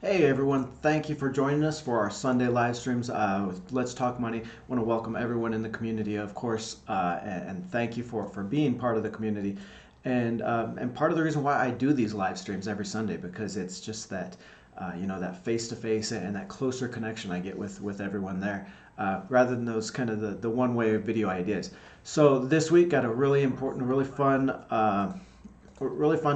Hey everyone, thank you for joining us for our Sunday live streams with Let's Talk Money. I want to welcome everyone in the community, of course, and thank you for being part of the community. And part of the reason why I do these live streams every Sunday, because it's just that that face-to-face and that closer connection I get with everyone there, rather than those kind of the one-way video ideas. So this week got a really important, really fun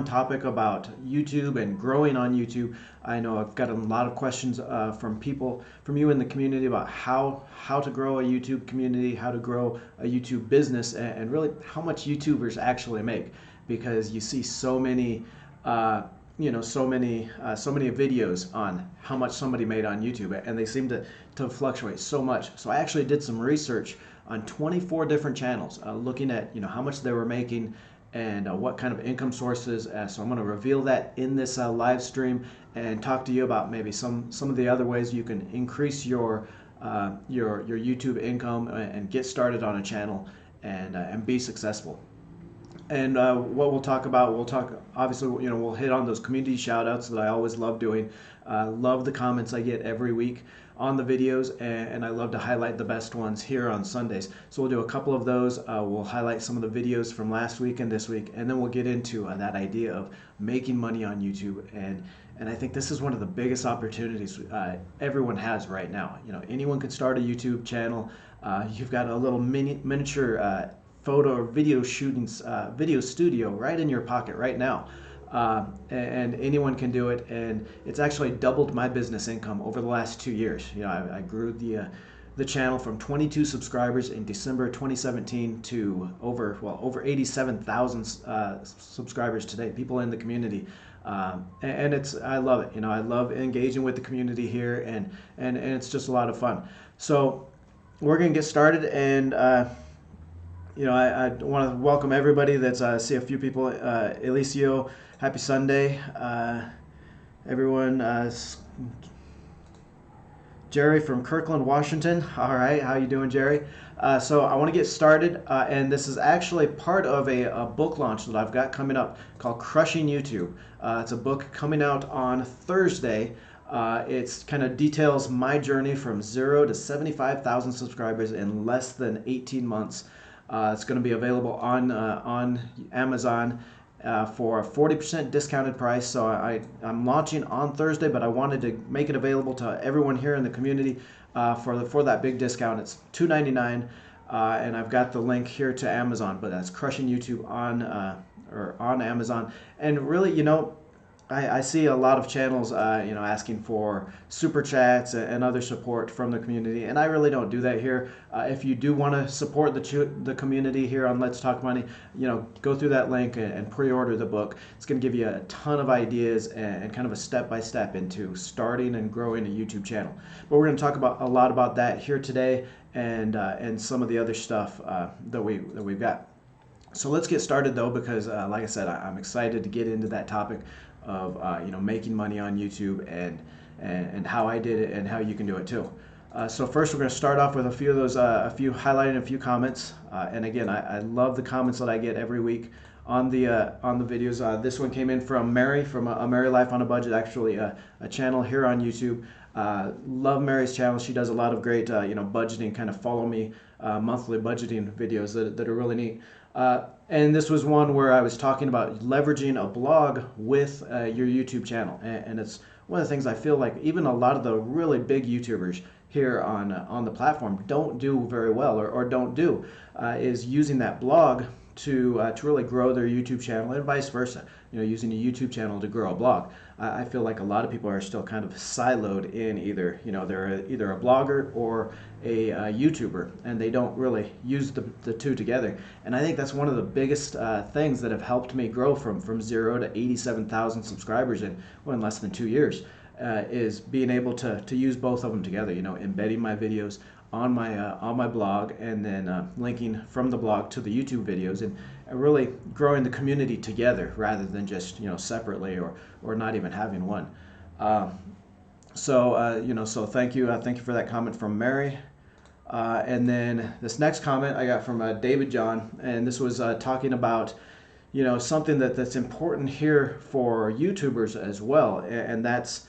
topic about YouTube and growing on YouTube. I know I've got a lot of questions from you in the community about how to grow a YouTube community, how to grow a YouTube business, and really how much YouTubers actually make, because you see so many so many videos on how much somebody made on YouTube, and they seem to fluctuate so much. So I actually did some research on 24 different channels, looking at how much they were making and what kind of income sources. So I'm going to reveal that in this live stream and talk to you about maybe some of the other ways you can increase your YouTube income and get started on a channel and be successful. And what we'll talk, obviously, we'll hit on those community shout outs that I always love doing. Love the comments I get every week on the videos, and I love to highlight the best ones here on Sundays. So we'll do a couple of those. We'll highlight some of the videos from last week and this week, and then we'll get into that idea of making money on YouTube. And I think this is one of the biggest opportunities everyone has right now. Anyone can start a YouTube channel. You've got a little miniature photo or video video studio right in your pocket right now, and anyone can do it. And it's actually doubled my business income over the last 2 years. I grew the channel from 22 subscribers in December 2017 to over 87,000 subscribers today. People in the community. And I love it. I love engaging with the community here, and it's just a lot of fun. So we're gonna get started, and I want to welcome everybody. I see a few people. Elicio, happy Sunday. Everyone. Jerry from Kirkland, Washington. All right, how you doing, Jerry? So I want to get started, and this is actually part of a book launch that I've got coming up called Crushing YouTube. It's a book coming out on Thursday. It's kind of details my journey from 0 to 75,000 subscribers in less than 18 months. It's going to be available on Amazon for a 40% discounted price. So I'm launching on Thursday, but I wanted to make it available to everyone here in the community for that big discount. It's $2.99, and I've got the link here to Amazon. But that's Crushing YouTube on Amazon. And really, I see a lot of channels, asking for super chats and other support from the community, and I really don't do that here. If you do want to support the community here on Let's Talk Money, go through that link and pre-order the book. It's going to give you a ton of ideas and kind of a step-by-step into starting and growing a YouTube channel. But we're going to talk about a lot about that here today, and some of the other stuff that we've got. So let's get started though, because like I said, I'm excited to get into that topic of making money on YouTube and how I did it and how you can do it too. So first we're going to start off with a few of those, highlighting a few comments. And again, I love the comments that I get every week on the videos. This one came in from Mary from a Mary Life on a Budget, actually a channel here on YouTube. Love Mary's channel. She does a lot of great budgeting, kind of follow me monthly budgeting videos that are really neat. And this was one where I was talking about leveraging a blog with your YouTube channel, and it's one of the things I feel like even a lot of the really big YouTubers here on the platform don't do very well, or don't do, is using that blog to really grow their YouTube channel, and vice versa. Using a YouTube channel to grow a blog. I feel like a lot of people are still kind of siloed in either they're either a blogger or a YouTuber, and they don't really use the two together. And I think that's one of the biggest things that have helped me grow from 0 to 87,000 subscribers in less than 2 years, is being able to use both of them together. Embedding my videos on my blog, and then linking from the blog to the YouTube videos, and really growing the community together rather than just separately or not even having one. So thank you for that comment from Mary. And then this next comment I got from David John, and this was talking about something that's important here for YouTubers as well, and that's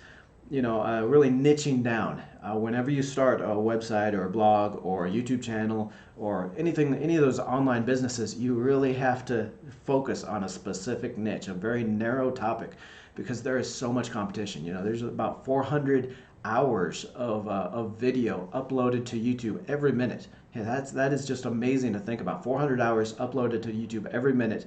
really niching down. Whenever you start a website or a blog or a YouTube channel or anything, any of those online businesses, you really have to focus on a specific niche, a very narrow topic, because there is so much competition. There's about 400 hours of video uploaded to YouTube every minute. Yeah, that is just amazing to think about. 400 hours uploaded to YouTube every minute,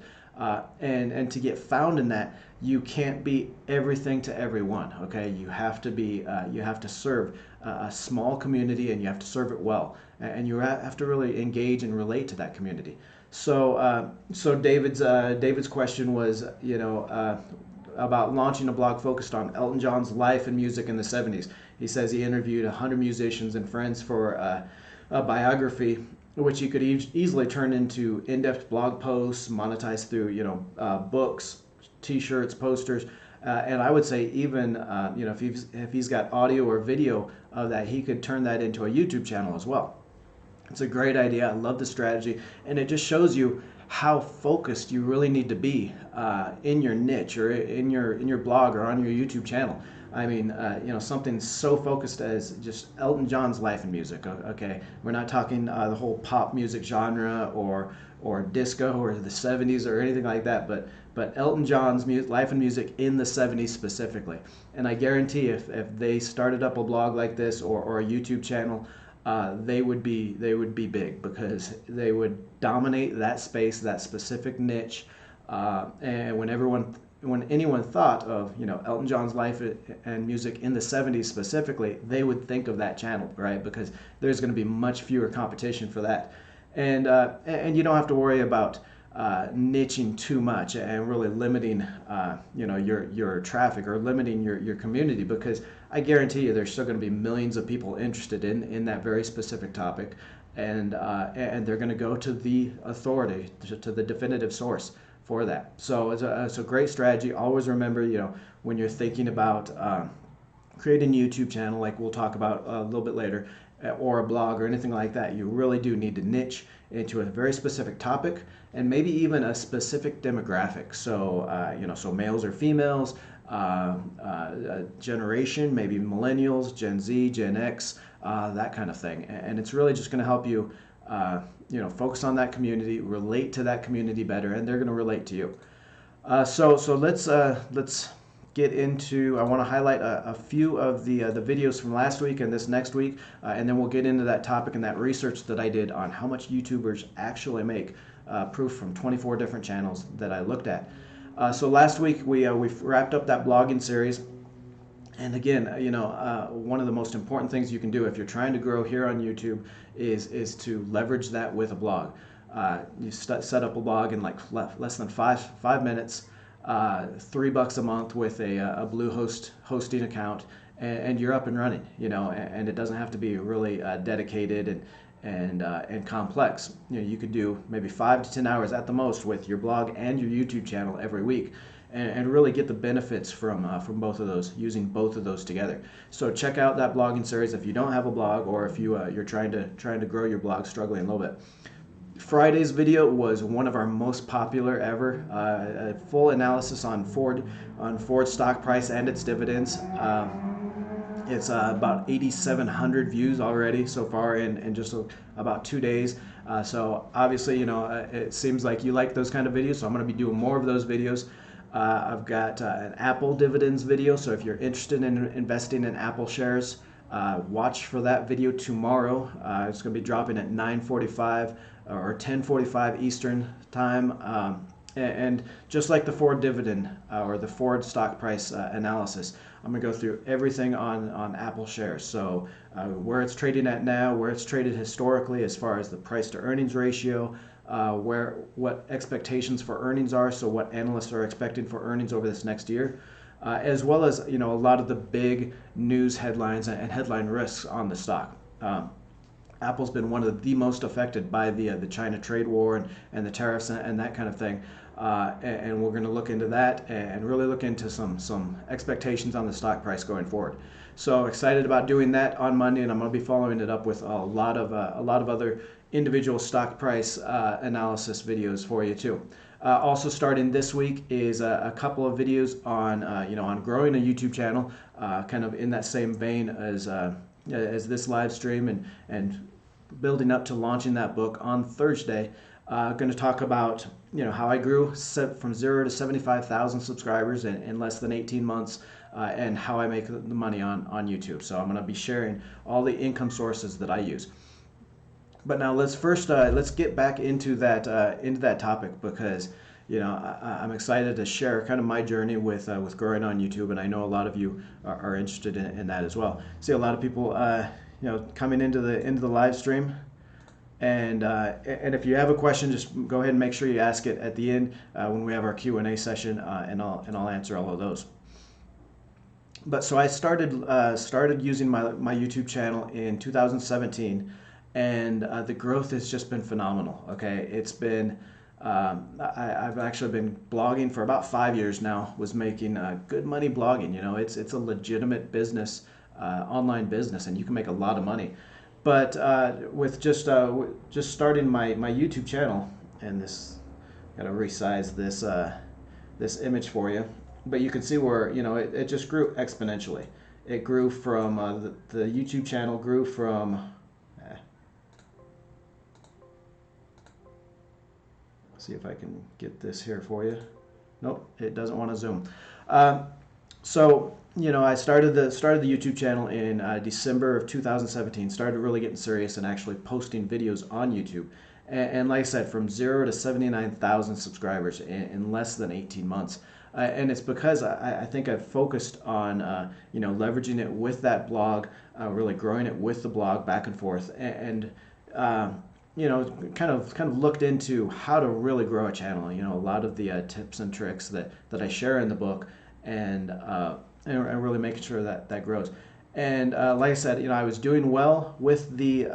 and to get found in that, you can't be everything to everyone. Okay, you have to serve a small community, and you have to serve it well, and you have to really engage and relate to that community. So David's question was, about launching a blog focused on Elton John's life and music in the 70s. He says he interviewed 100 musicians and friends for a biography, which you could easily turn into in-depth blog posts, monetized through books, T-shirts, posters, and I would say even if he's got audio or video of that, he could turn that into a YouTube channel as well. It's a great idea. I love the strategy, and it just shows you how focused you really need to be in your niche or in your blog or on your YouTube channel. I mean, something so focused as just Elton John's life and music. Okay, we're not talking the whole pop music genre or disco or the 70s or anything like that, but Elton John's life and music in the 70s specifically. And I guarantee if they started up a blog like this or a YouTube channel, they would be big, because they would dominate that space, that specific niche, and when anyone thought of Elton John's life and music in the 70s specifically, they would think of that channel, right? Because there's going to be much fewer competition for that, and you don't have to worry about niching too much and really limiting your traffic or limiting your community, because I guarantee you there's still going to be millions of people interested in that very specific topic, and they're going to go to the authority, to the definitive source for that. So it's a great strategy. Always remember, when you're thinking about creating a YouTube channel, like we'll talk about a little bit later, or a blog or anything like that, you really do need to niche into a very specific topic, and maybe even a specific demographic. So so males or females, generation, maybe millennials, Gen Z, Gen X, that kind of thing. And it's really just going to help you focus on that community, relate to that community better, and they're going to relate to you. So let's get into. I want to highlight a few of the videos from last week and this next week, and then we'll get into that topic and that research that I did on how much YouTubers actually make, proof from 24 different channels that I looked at. So last week we wrapped up that blogging series. And again, one of the most important things you can do if you're trying to grow here on YouTube is to leverage that with a blog. You set up a blog in like less than five minutes, $3 a month with a Bluehost hosting account, and you're up and running. And it doesn't have to be really dedicated and complex. You could do maybe 5 to 10 hours at the most with your blog and your YouTube channel every week, and really get the benefits from both of those, using both of those together. So check out that blogging series if you don't have a blog, or if you're trying to grow your blog, struggling a little bit. Friday's video was one of our most popular ever. A full analysis on Ford stock price and its dividends. It's about 8,700 views already so far in just about 2 days. So obviously, it seems like you like those kind of videos, so I'm going to be doing more of those videos. I've got an Apple dividends video, so if you're interested in investing in Apple shares, watch for that video tomorrow. It's going to be dropping at 9:45 or 10:45 Eastern time. And just like the Ford dividend or the Ford stock price analysis, I'm going to go through everything on Apple shares. So where it's trading at now, where it's traded historically as far as the price to earnings ratio, what expectations for earnings are, so what analysts are expecting for earnings over this next year, as well as a lot of the big news headlines and headline risks on the stock. Apple's been one of the most affected by the China trade war and the tariffs and that kind of thing. And we're going to look into that and really look into some expectations on the stock price going forward. So excited about doing that on Monday, and I'm going to be following it up with a lot of other individual stock price analysis videos for you too. Also starting this week is a couple of videos on on growing a YouTube channel, kind of in that same vein as this live stream, and building up to launching that book on Thursday. Going to talk about how I grew from 0 to 75,000 subscribers in less than 18 months, and how I make the money on YouTube. So I'm going to be sharing all the income sources that I use. But now let's get back into that topic, because I'm excited to share kind of my journey with growing on YouTube, and I know a lot of you are interested in that as well. See a lot of people coming into the live stream. And if you have a question, just go ahead and make sure you ask it at the end when we have our Q&A session, and I'll answer all of those. But so I started using my YouTube channel in 2017, and the growth has just been phenomenal. Okay, it's been I've actually been blogging for about 5 years now. Was making good money blogging. It's a legitimate business, online business, and you can make a lot of money. But with just starting my YouTube channel, and gotta resize this image for you, but you can see where it just grew exponentially. It grew from the YouTube channel grew from. See if I can get this here for you. Nope, it doesn't want to zoom. So I started the YouTube channel in December of 2017. Started really getting serious and actually posting videos on YouTube. And like I said, from 0 to 79,000 subscribers in less than 18 months. And it's because I think I've focused on leveraging it with that blog, really growing it with the blog back and forth, and kind of looked into how to really grow a channel. A lot of the tips and tricks that I share in the book, and really making sure that grows. And like I said, I was doing well with the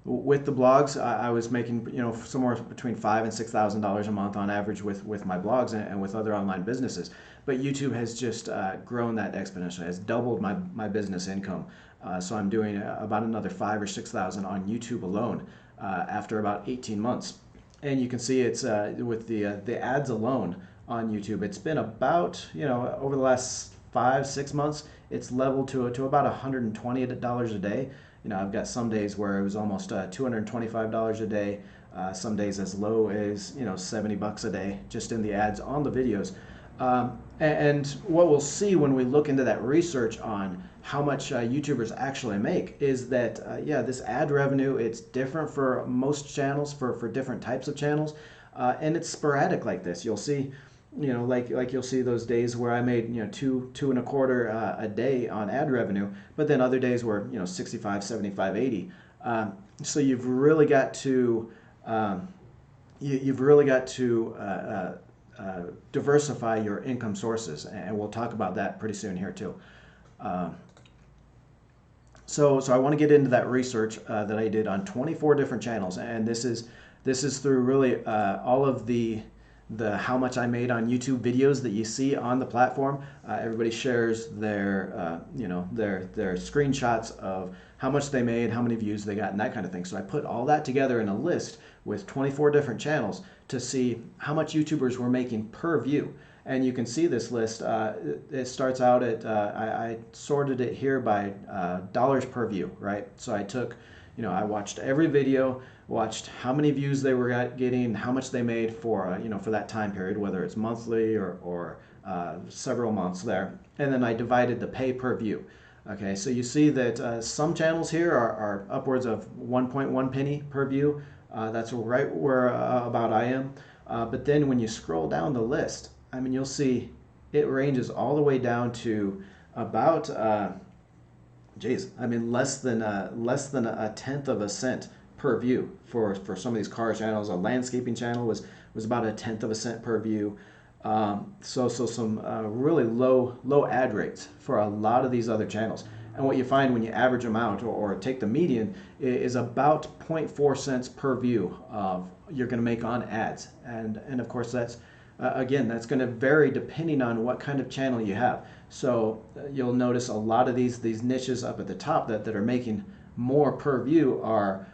blogs. I was making somewhere between $5,000 and $6,000 a month on average with my blogs and with other online businesses. But YouTube has just grown that exponentially. Has doubled my business income. So I'm doing about another $5,000 or $6,000 on YouTube alone after about 18 months. And you can see it's with the ads alone on YouTube. It's been about over the last 5-6 months, it's leveled to about $120 a day. I've got some days where it was almost $225 a day. Some days as low as $70 a day just in the ads on the videos. And what we'll see when we look into that research on how much YouTubers actually make is that this ad revenue, it's different for most channels, for different types of channels, and it's sporadic like this. You'll see like you'll see those days where I made two and a quarter a day on ad revenue, but then other days were 65, 75, 80. So you've really got to diversify your income sources, and we'll talk about that pretty soon here too. So I want to get into that research that I did on 24 different channels, and this is through really all of the how much I made on YouTube videos that you see on the platform. Everybody shares their their screenshots of how much they made, how many views they got, and that kind of thing. So I put all that together in a list with 24 different channels to see how much YouTubers were making per view. And you can see this list. It starts out at I sorted it here by dollars per view, right? So I took, I watched every video, watched how many views they were getting, how much they made for for that time period, whether it's monthly or several months there, and then I divided the pay per view. Okay, so you see that some channels here are upwards of 1.1 penny per view. That's right where about I am. But then when you scroll down the list, I mean, you'll see it ranges all the way down to about, less than a tenth of a cent per view for some of these car channels. A landscaping channel was about a tenth of a cent per view. So some really low ad rates for a lot of these other channels. And what you find when you average them out or take the median is about 0.4 cents per view you're going to make on ads. And of course that's again, that's going to vary depending on what kind of channel you have. So you'll notice a lot of these niches up at the top that are making more per view are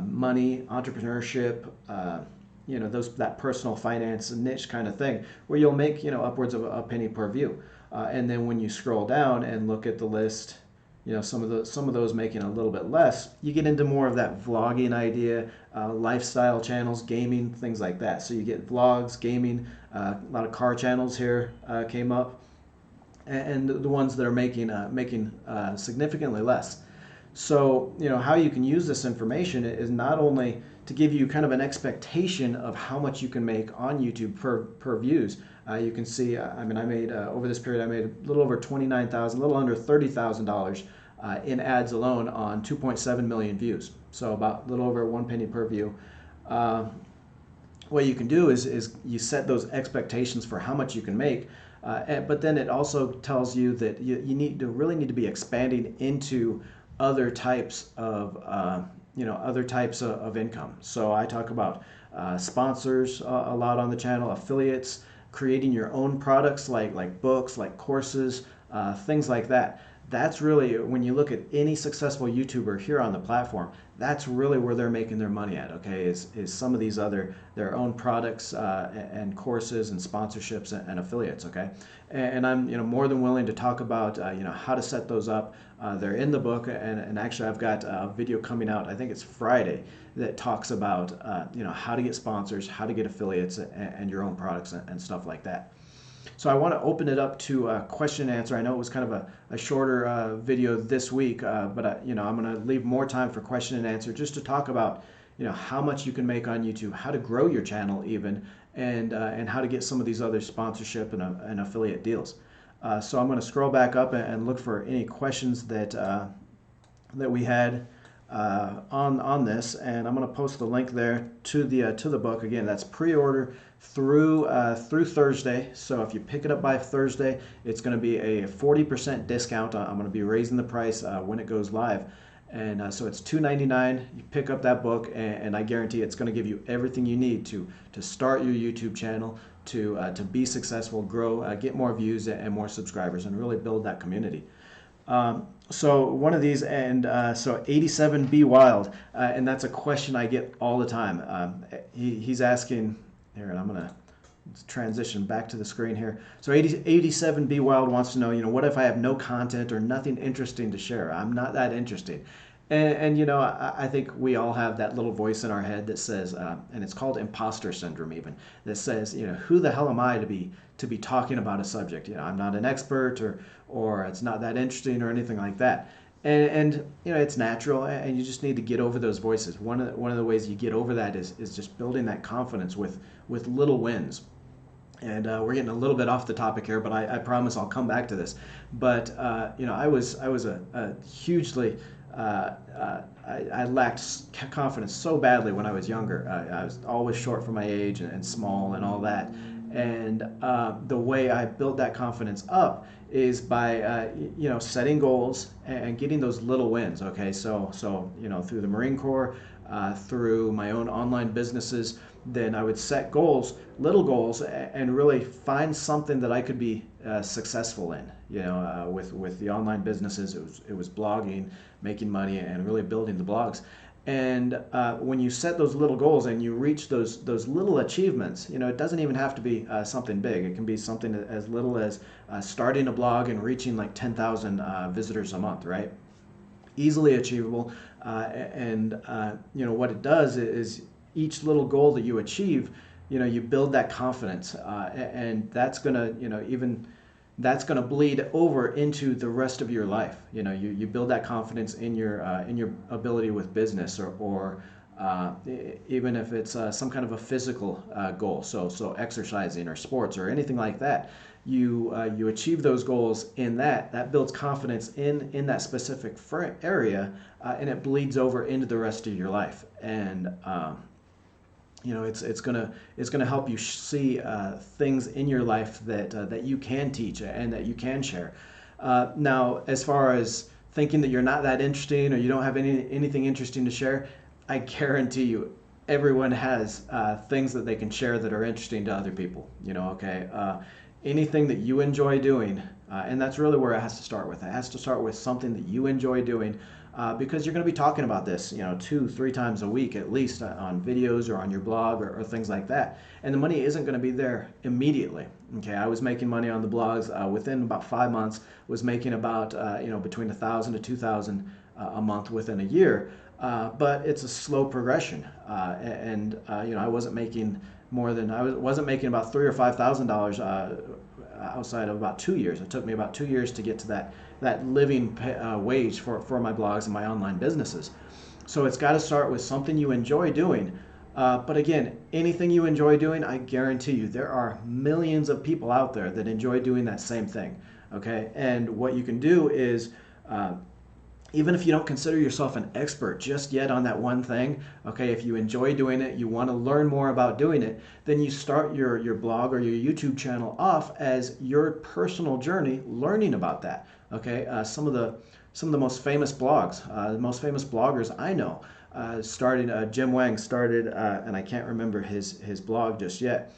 money, entrepreneurship, that personal finance niche kind of thing, where you'll make upwards of a penny per view, and then when you scroll down and look at the list, some of those making a little bit less, you get into more of that vlogging idea, lifestyle channels, gaming, things like that. So you get vlogs, gaming, a lot of car channels here came up, and the ones that are making significantly less. So, how you can use this information is not only to give you kind of an expectation of how much you can make on YouTube per views. You can see, I made over this period, I made a little over $29,000, a little under $30,000 in ads alone on 2.7 million views. So about a little over 1 penny per view. What you can do is you set those expectations for how much you can make. But then it also tells you that you really need to be expanding into other types of income. So I talk about sponsors a lot on the channel, affiliates, creating your own products like books, like courses, things like that. That's really, when you look at any successful YouTuber here on the platform, that's really where they're making their money at, okay, is some of these their own products and courses and sponsorships and affiliates, okay? And I'm more than willing to talk about how to set those up. They're in the book, and actually I've got a video coming out, I think it's Friday, that talks about how to get sponsors, how to get affiliates, and your own products and stuff like that. So I want to open it up to question and answer. I know it was kind of a shorter video this week, but I'm going to leave more time for question and answer, just to talk about how much you can make on YouTube, how to grow your channel even, and how to get some of these other sponsorship and affiliate deals. So I'm going to scroll back up and look for any questions that we had on this, and I'm going to post the link there to the book. Again, that's pre-order through Thursday. So if you pick it up by Thursday, it's going to be a 40% discount. I'm going to be raising the price when it goes live, and so it's $2.99. You pick up that book, and I guarantee it's going to give you everything you need to start your YouTube channel, to be successful, grow, get more views and more subscribers, and really build that community. So one of these, and so 87B Wild, and that's a question I get all the time. He's asking here, and I'm going to transition back to the screen here. So 87B Wild wants to know, what if I have no content or nothing interesting to share? I'm not that interesting. And I think we all have that little voice in our head that says, and it's called imposter syndrome even, that says, who the hell am I to be talking about a subject? I'm not an expert, or it's not that interesting or anything like that. And it's natural, and you just need to get over those voices. One of the ways you get over that is just building that confidence with little wins. And we're getting a little bit off the topic here, but I promise I'll come back to this. But I was a hugely I lacked confidence so badly when I was younger. I was always short for my age and small and all that. And the way I built that confidence up is by setting goals and getting those little wins. Okay, so through the Marine Corps, through my own online businesses, then I would set goals, little goals, and really find something that I could be successful in. With the online businesses, it was blogging, making money, and really building the blogs. And when you set those little goals and you reach those little achievements, it doesn't even have to be something big. It can be something as little as starting a blog and reaching like 10,000 visitors a month, right? Easily achievable. What it does is each little goal that you achieve, you build that confidence, and that's gonna, that's going to bleed over into the rest of your life. You build that confidence in your ability with business, or even if it's some kind of a physical goal, so exercising or sports or anything like that. You achieve those goals in that builds confidence in that specific area, and it bleeds over into the rest of your life. And it's gonna help you see things in your life that you can teach and that you can share. Now, as far as thinking that you're not that interesting or you don't have anything interesting to share, I guarantee you, everyone has things that they can share that are interesting to other people. Anything that you enjoy doing, and that's really where it has to start with. It has to start with something that you enjoy doing. because you're going to be talking about this, 2, 3 times a week at least on videos or on your blog or things like that. And the money isn't going to be there immediately. Okay, I was making money on the blogs within about 5 months. Was making about between 1,000 to 2,000 a month within a year. But it's a slow progression, and I wasn't making more than wasn't making about $3,000 or $5,000 outside of about 2 years. It took me about 2 years to get to that living wage for my blogs and my online businesses. So it's got to start with something you enjoy doing. But again, anything you enjoy doing, I guarantee you there are millions of people out there that enjoy doing that same thing. Okay, and what you can do is even if you don't consider yourself an expert just yet on that one thing, okay, if you enjoy doing it, you want to learn more about doing it, then you start your blog or your YouTube channel off as your personal journey learning about that. Okay, some of the most famous blogs, the most famous bloggers I know, Jim Wang started, and I can't remember his blog just yet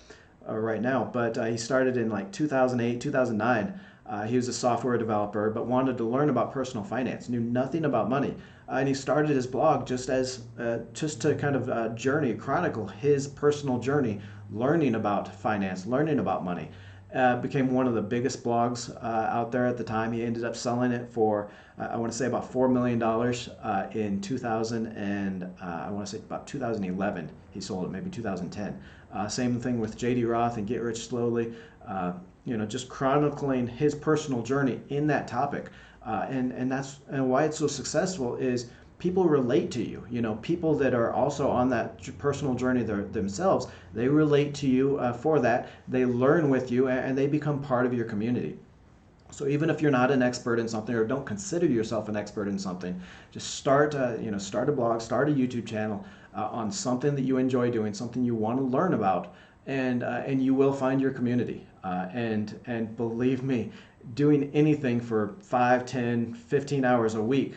right now, but he started in like 2008, 2009. He was a software developer, but wanted to learn about personal finance, knew nothing about money. And he started his blog just to kind of chronicle his personal journey, learning about finance, learning about money. Became one of the biggest blogs out there at the time. He ended up selling it for, I want to say about $4 million in 2000 and I want to say about 2011. He sold it, maybe 2010. Same thing with J.D. Roth and Get Rich Slowly. Just chronicling his personal journey in that topic, and why it's so successful is people relate to you. People that are also on that personal journey themselves, they relate to you for that. They learn with you, and they become part of your community. So even if you're not an expert in something or don't consider yourself an expert in something, just start a blog, start a YouTube channel on something that you enjoy doing, something you want to learn about, and you will find your community. And believe me, doing anything for 5, 10, 15 hours a week,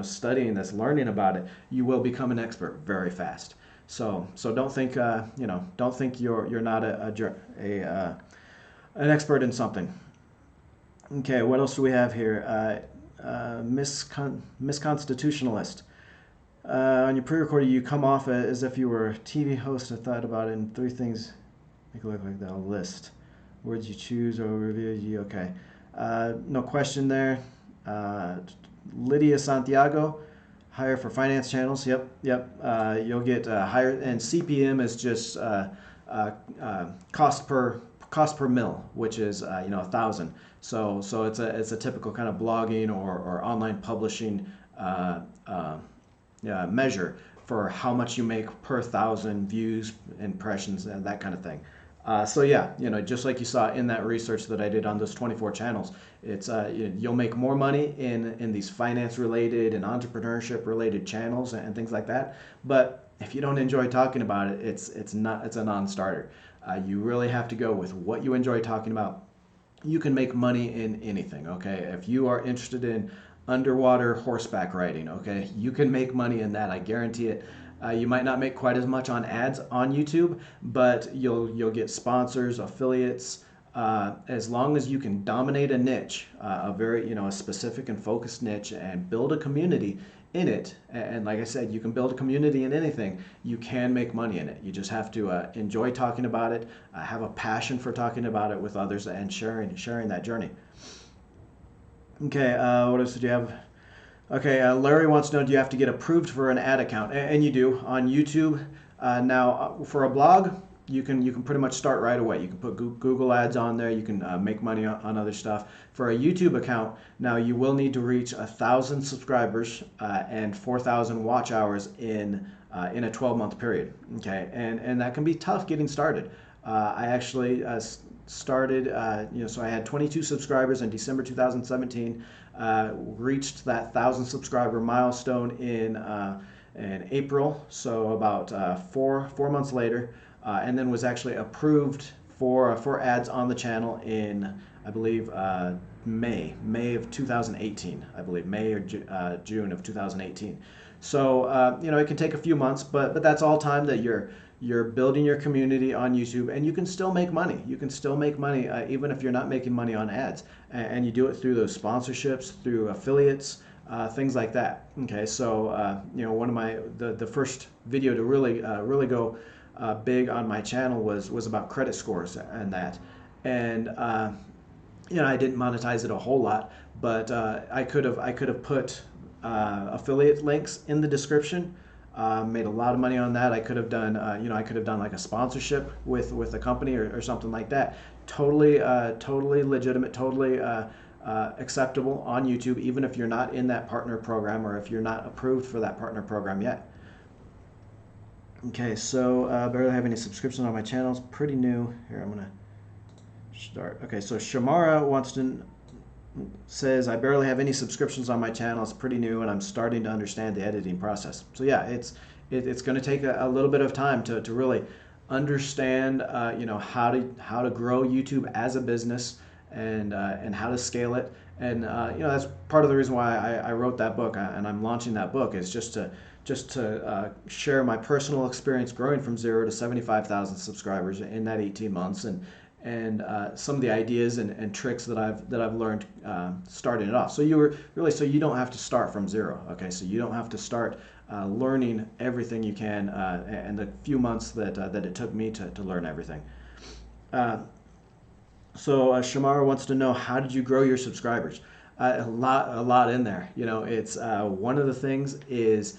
studying this, learning about it, you will become an expert very fast. So don't think you're not an expert in something. Okay, what else do we have here? Misconstitutionalist. On your pre-recording, you come off as if you were a TV host. I thought about it, and 3 things make it look like that list. Words you choose or review you. Okay. No question there. Lydia Santiago, hire for finance channels. Yep. You'll get higher, and CPM is just cost per mil, which is 1,000. So it's a typical kind of blogging or online publishing measure for how much you make per 1,000 views, impressions, and that kind of thing. Just like you saw in that research that I did on those 24 channels, it's you'll make more money in these finance related and entrepreneurship related channels and things like that. But if you don't enjoy talking about it, it's a non-starter. You really have to go with what you enjoy talking about. You can make money in anything. Okay, if you are interested in underwater horseback riding, okay, you can make money in that. I guarantee it. You might not make quite as much on ads on YouTube, but you'll get sponsors, affiliates, as long as you can dominate a niche, a specific and focused niche, and build a community in it. And like I said, you can build a community in anything. You can make money in it. You just have to enjoy talking about it, have a passion for talking about it with others, and sharing that journey. Okay, what else did you have? Okay, Larry wants to know, do you have to get approved for an ad account? And you do on YouTube. Now, for a blog, you can pretty much start right away. You can put Google ads on there. You can make money on other stuff. For a YouTube account, now you will need to reach 1,000 subscribers and 4,000 watch hours in a 12-month period. Okay, and that can be tough getting started. I actually started, so I had 22 subscribers in December 2017. Reached that 1,000 subscriber milestone in April, so about 4 months later, and then was actually approved for ads on the channel in, I believe, May of 2018. I believe May or June of 2018. So it can take a few months, but that's all time that you're building your community on YouTube, and you can still make money. You can still make money even if you're not making money on ads, and you do it through those sponsorships, through affiliates, things like that. Okay, so one of the first video to really go big on my channel was about credit scores and that, and I didn't monetize it a whole lot, but I could have put affiliate links in the description. Made a lot of money on that. I could have done I could have done like a sponsorship with a company or something like that. Totally legitimate, totally acceptable on YouTube, even if you're not in that partner program or if you're not approved for that partner program yet. Okay, so barely have any subscriptions on my channel. It's pretty new. Here, I'm gonna start. Okay, so Shamara says, I barely have any subscriptions on my channel. It's pretty new and I'm starting to understand the editing process. So yeah, it's going to take a little bit of time to really understand how to grow YouTube as a business and how to scale it. And that's part of the reason why I wrote that book and I'm launching that book, is just to share my personal experience growing from 0 to 75,000 subscribers in that 18 months, and some of the ideas and tricks that I've learned starting it off. So you don't have to start from 0. Okay, so you don't have to start learning everything you can in the few months that it took me to learn everything. So Shamara wants to know, how did you grow your subscribers? A lot in there. It's one of the things is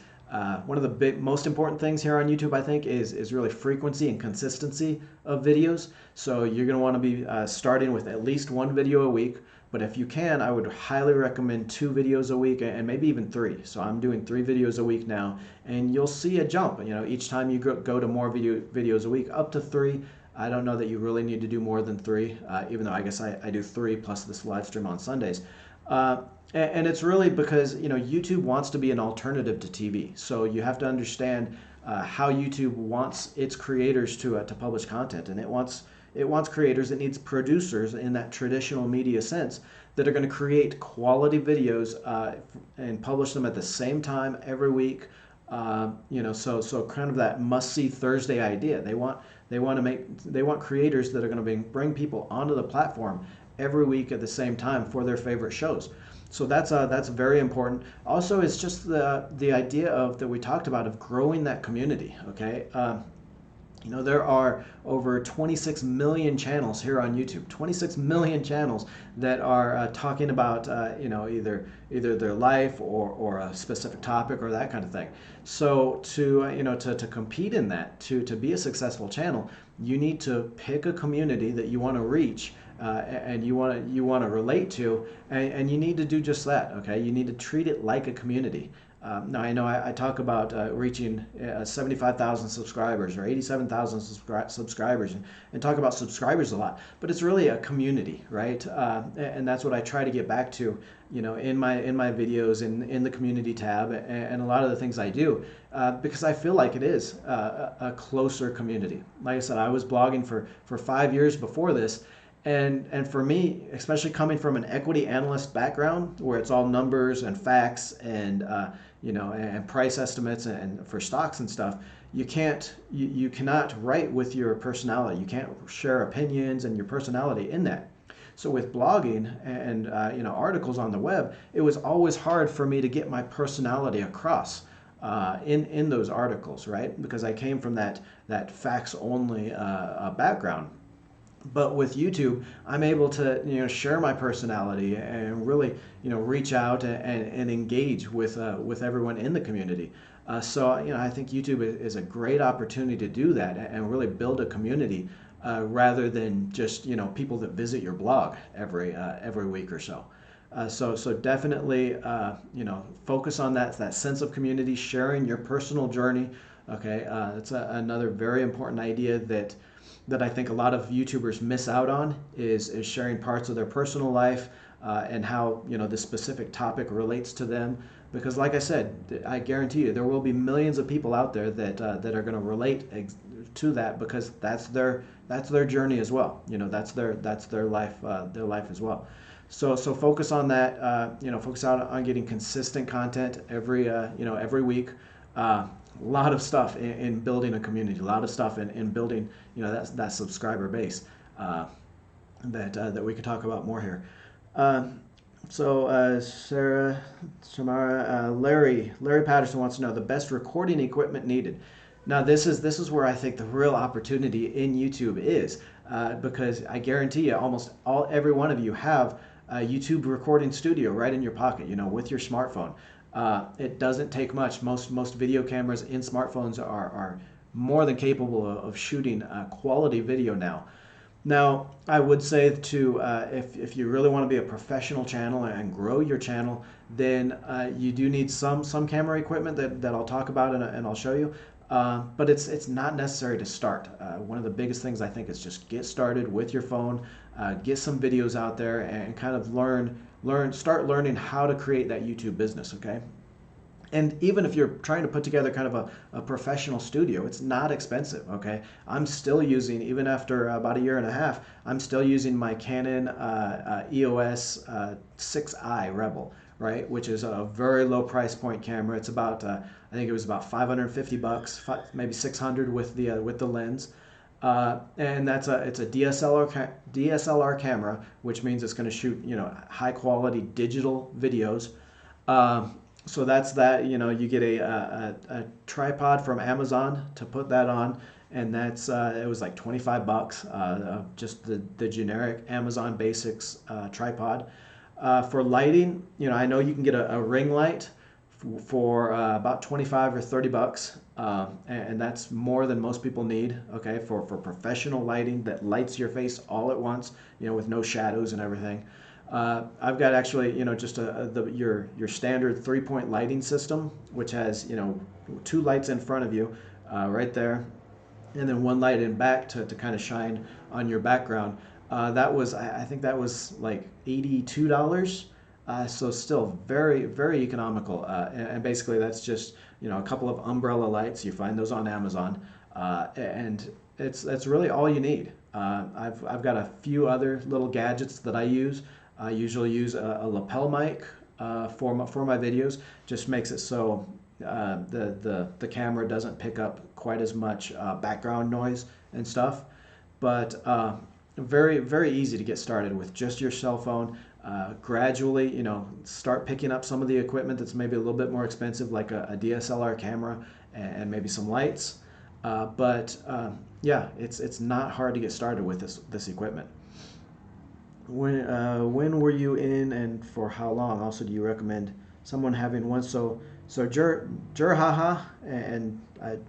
one of the most important things here on YouTube, I think, is really frequency and consistency of videos. So you're going to want to be starting with at least 1 video a week. But if you can, I would highly recommend 2 videos a week and maybe even 3. So I'm doing 3 videos a week now, and you'll see a jump. Each time you go to more videos a week, up to 3. I don't know that you really need to do more than 3, even though I guess I do 3 plus this live stream on Sundays. And it's really because YouTube wants to be an alternative to TV. So you have to understand how YouTube wants its creators to publish content, and it wants creators, it needs producers in that traditional media sense that are going to create quality videos and publish them at the same time every week. So kind of that must-see Thursday idea. They want creators that are going to bring people onto the platform every week at the same time for their favorite shows. So that's very important. Also, it's just the idea that we talked about of growing that community. Okay, there are over 26 million channels here on YouTube. 26 million channels that are talking about either their life or a specific topic or that kind of thing. So to compete in that, to be a successful channel, you need to pick a community that you want to reach. And you want to relate to, and you need to do just that. Okay, you need to treat it like a community. Now I know I talk about reaching 75,000 subscribers or 87,000 subscribers, and talk about subscribers a lot, but it's really a community, right? And that's what I try to get back to, in my videos, in the community tab, and a lot of the things I do, because I feel like it is a closer community. Like I said, I was blogging for 5 years before this. And for me, especially coming from an equity analyst background, where it's all numbers and facts and and price estimates and for stocks and stuff, you cannot write with your personality. You can't share opinions and your personality in that. So with blogging and articles on the web, it was always hard for me to get my personality across in those articles, right? Because I came from that facts only background. But with YouTube, I'm able to share my personality and really reach out and engage with everyone in the community. So I think YouTube is a great opportunity to do that and really build a community rather than just people that visit your blog every week or so. So definitely focus on that sense of community, sharing your personal journey. Okay, that's another very important idea that I think a lot of YouTubers miss out on, is sharing parts of their personal life and how this specific topic relates to them. Because like I said, I guarantee you there will be millions of people out there that are going to relate to that, because that's their journey as well. That's their life as well. So focus on that. Focus on getting consistent content every week. A lot of stuff in building a community, a lot of stuff in building that subscriber base that we could talk about more here. So Sarah, Samara, Larry Patterson wants to know the best recording equipment needed. Now this is where I think the real opportunity in YouTube is, because I guarantee you, almost every one of you have a YouTube recording studio right in your pocket. You know, with your smartphone. It doesn't take much. Most video cameras in smartphones are more than capable of shooting quality video now. Now, I would say to if you really want to be a professional channel and grow your channel, then you do need some camera equipment that I'll talk about and I'll show you. But it's not necessary to start. One of the biggest things I think is just get started with your phone, get some videos out there, and kind of start learning how to create that YouTube business. Okay. And even if you're trying to put together kind of a professional studio, it's not expensive, okay? I'm still using, even after about a year and a half, I'm still using my Canon EOS 6i Rebel, right? Which is a very low price point camera. It's about, I think it was about 550 bucks, maybe 600 with the lens. And it's a DSLR camera, which means it's going to shoot, high quality digital videos. So that's that. You get a tripod from Amazon to put that on, and that's it was like 25 bucks, just the generic Amazon Basics tripod. For lighting, I know you can get a ring light for about 25 or 30 bucks, and that's more than most people need. Okay, for professional lighting that lights your face all at once, with no shadows and everything. I've got actually, just your standard 3-point lighting system, which has, 2 lights in front of you, right there, and then 1 light in back to kind of shine on your background. I think that was like $82. So still very, very economical. And basically that's just, a couple of umbrella lights. You find those on Amazon. And that's really all you need. I've got a few other little gadgets that I use. I usually use a lapel mic for my videos. Just makes it so the camera doesn't pick up quite as much background noise and stuff. But very, very easy to get started with just your cell phone. Gradually, start picking up some of the equipment that's maybe a little bit more expensive, like a DSLR camera and maybe some lights. But yeah, it's not hard to get started with this equipment. When were you in and for how long? Also, do you recommend someone having one? So Jurhaha, and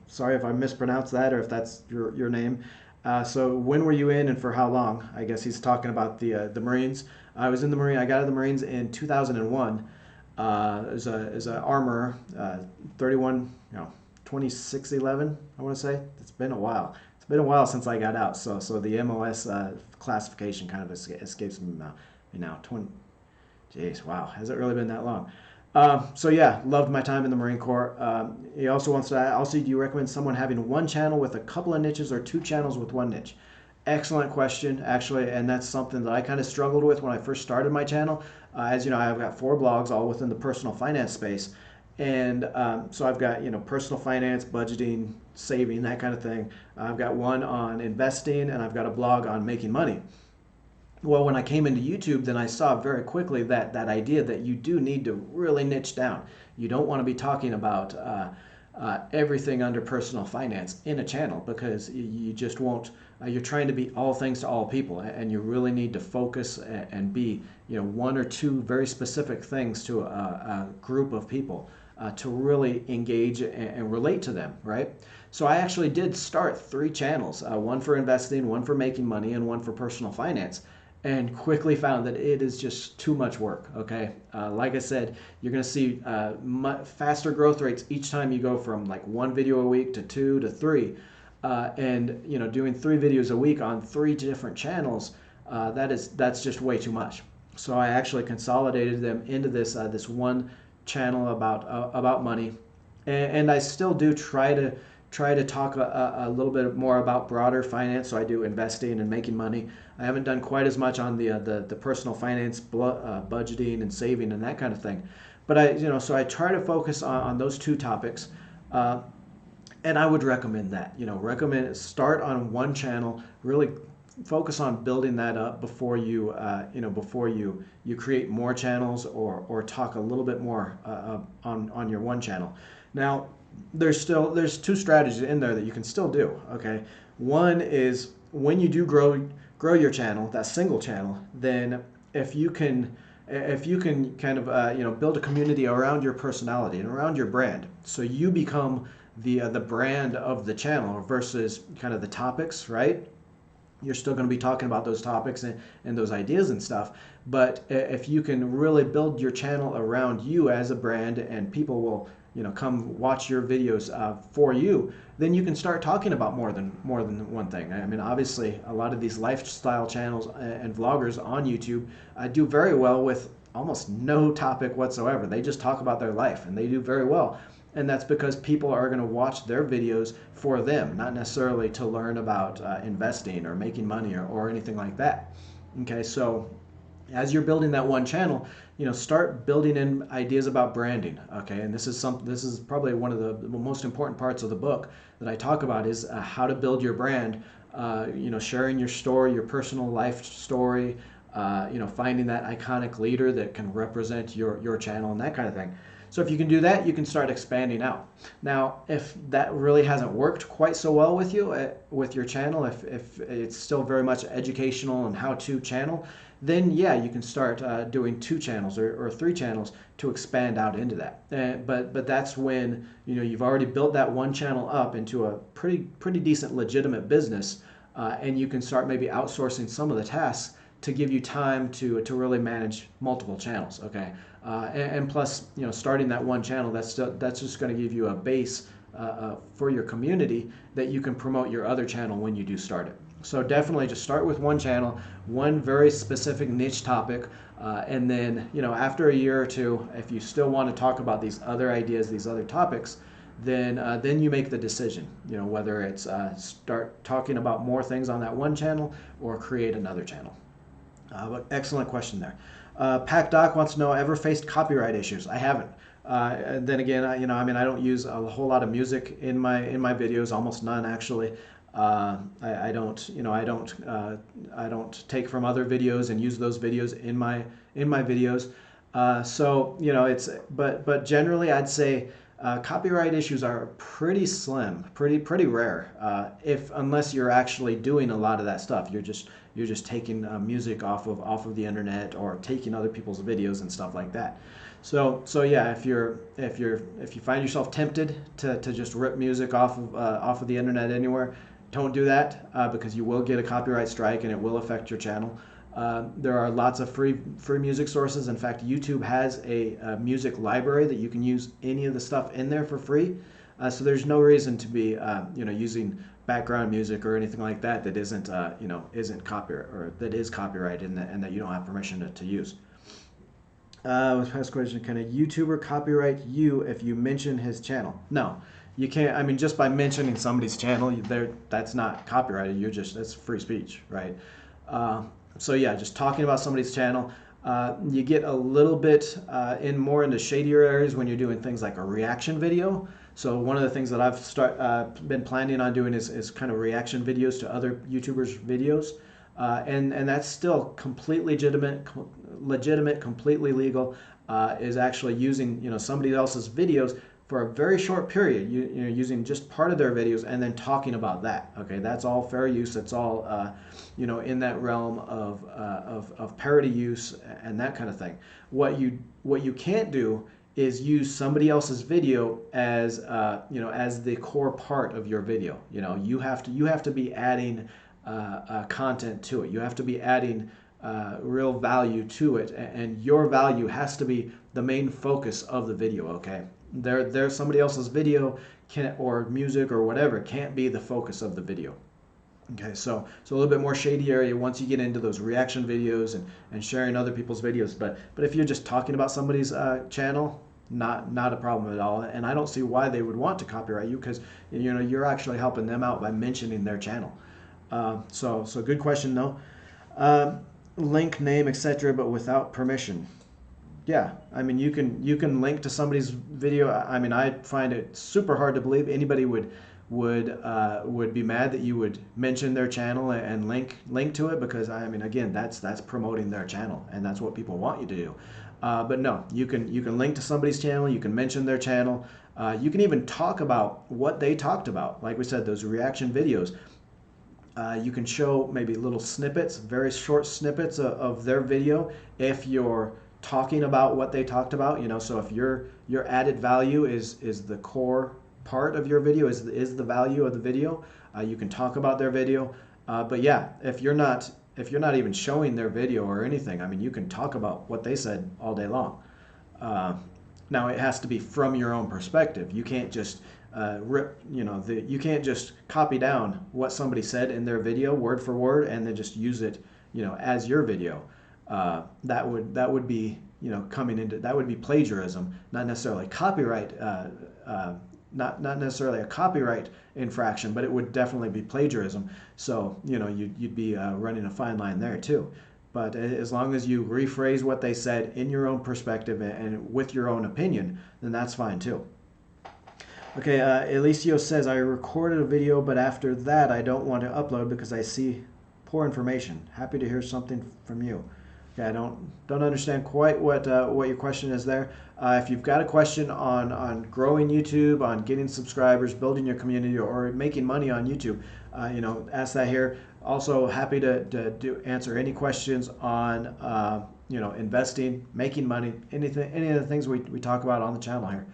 sorry if I mispronounced that or if that's your name. So when were you in and for how long? I guess he's talking about the Marines. I was in the Marine. I got out of the Marines in 2001 as a armorer, 31, 2611. I want to say it's been a while. It's been a while since I got out. So the MOS classification kind of escapes me now. 20. Jeez, wow, has it really been that long? So yeah, loved my time in the Marine Corps. He also wants to also, do you recommend someone having one channel with a couple of niches or 2 channels with 1 niche? Excellent question, actually, and that's something that I kind of struggled with when I first started my channel. As you know, I've got 4 blogs all within the personal finance space, and so I've got personal finance, budgeting, saving, that kind of thing. I've got one on investing, and I've got a blog on making money. Well, when I came into YouTube, then I saw very quickly that idea that you do need to really niche down. You don't want to be talking about everything under personal finance in a channel, because you just won't. You're trying to be all things to all people, and you really need to focus and be 1 or 2 very specific things to a group of people to really engage and relate to them, right? So I actually did start 3 channels, one for investing, one for making money, and one for personal finance, and quickly found that it is just too much work. Okay, like I said, you're going to see faster growth rates each time you go from like 1 video a week to 2 to 3, and doing 3 videos a week on 3 different channels. That's just way too much. So I actually consolidated them into this one channel about money, and I still do try to talk a little bit more about broader finance. So I do investing and making money. I haven't done quite as much on the personal finance, budgeting and saving and that kind of thing. But so I try to focus on those 2 topics. And I would recommend that. Recommend start on one channel, really focus on building that up before you before you create more channels or talk a little bit more on your one channel. Now, there's two strategies in there that you can still do. Okay, one is when you do grow your channel, that single channel, then if you can kind of build a community around your personality and around your brand, so you become the brand of the channel versus kind of the topics, right? You're still going to be talking about those topics and those ideas and stuff, but if you can really build your channel around you as a brand, and people will come watch your videos for you, then you can start talking about more than one thing. I mean, obviously a lot of these lifestyle channels and vloggers on YouTube do very well with almost no topic whatsoever. They just talk about their life, and they do very well. And that's because people are going to watch their videos for them, not necessarily to learn about investing or making money or anything like that. Okay, so as you're building that one channel, start building in ideas about branding. Okay, and this is probably one of the most important parts of the book that I talk about, is how to build your brand. Sharing your story, your personal life story. Finding that iconic leader that can represent your channel and that kind of thing. So if you can do that, you can start expanding out. Now, if that really hasn't worked quite so well with you, with your channel, if it's still very much educational and how-to channel, then yeah, you can start doing 2 channels or 3 channels to expand out into that. But that's when you've already built that one channel up into a pretty decent legitimate business, and you can start maybe outsourcing some of the tasks to give you time to really manage multiple channels. Okay, and plus, starting that one channel, that's just going to give you a base for your community that you can promote your other channel when you do start it. So definitely just start with one channel, one very specific niche topic, and then after a year or two, if you still want to talk about these other ideas, these other topics, then you make the decision, whether it's start talking about more things on that one channel or create another channel. But excellent question there. Pac Doc wants to know, ever faced copyright issues? I haven't. And then again, I don't use a whole lot of music in my videos, almost none actually. I don't take from other videos and use those videos in my videos. But generally, I'd say copyright issues are pretty slim, pretty rare. Unless you're actually doing a lot of that stuff, you're just taking music off of the internet or taking other people's videos and stuff like that. So yeah, if you find yourself tempted to just rip music off of the internet anywhere, don't do that, because you will get a copyright strike and it will affect your channel. There are lots of free music sources. In fact, YouTube has a music library that you can use any of the stuff in there for free. So there's no reason to be using background music or anything like that isn't copyright, or that is copyrighted, and that you don't have permission to use. Past question: can a YouTuber copyright you if you mention his channel? No, you can't. I mean, just by mentioning somebody's channel, that's not copyrighted. That's free speech, right? So yeah, just talking about somebody's channel. You get a little bit more into shadier areas when you're doing things like a reaction video. So one of the things that I've been planning on doing is kind of reaction videos to other YouTubers' videos, and that's still completely legitimate, completely legal. Is actually using somebody else's videos for a very short period, using just part of their videos and then talking about that. Okay, that's all fair use. That's all in that realm of parody use and that kind of thing. What you can't do is use somebody else's video as as the core part of your video. You have to be adding content to it. You have to be adding real value to it, and your value has to be the main focus of the video. Okay, there's somebody else's video or music or whatever can't be the focus of the video. Okay, so a little bit more shady area once you get into those reaction videos and sharing other people's videos. But if you're just talking about somebody's channel, not a problem at all. And I don't see why they would want to copyright you, because you're actually helping them out by mentioning their channel. So good question though. Link, name, etc., but without permission. Yeah, I mean, you can link to somebody's video. I mean, I find it super hard to believe anybody would would be mad that you would mention their channel and link to it, because I mean, again, that's promoting their channel, and that's what people want you to do. But no, you can link to somebody's channel, you can mention their channel, you can even talk about what they talked about. Like we said, those reaction videos. You can show maybe little snippets, very short snippets of their video if you're talking about what they talked about. So if your added value is the core part of your video, is the value of the video, you can talk about their video. But yeah, if you're not even showing their video or anything, I mean, you can talk about what they said all day long. Now it has to be from your own perspective. You can't just you can't just copy down what somebody said in their video word for word and then just use it, as your video. That would be, that would be plagiarism, not necessarily copyright, not necessarily a copyright infraction, but it would definitely be plagiarism. So you'd be running a fine line there too. But as long as you rephrase what they said in your own perspective and with your own opinion, then that's fine too. Okay, Elicio says, I recorded a video, but after that I don't want to upload because I see poor information. Happy to hear something from you. Okay, I don't understand quite what your question is there. If you've got a question on growing YouTube, on getting subscribers, building your community, or making money on YouTube, ask that here. Also, happy to answer any questions on investing, making money, any of the things we talk about on the channel here.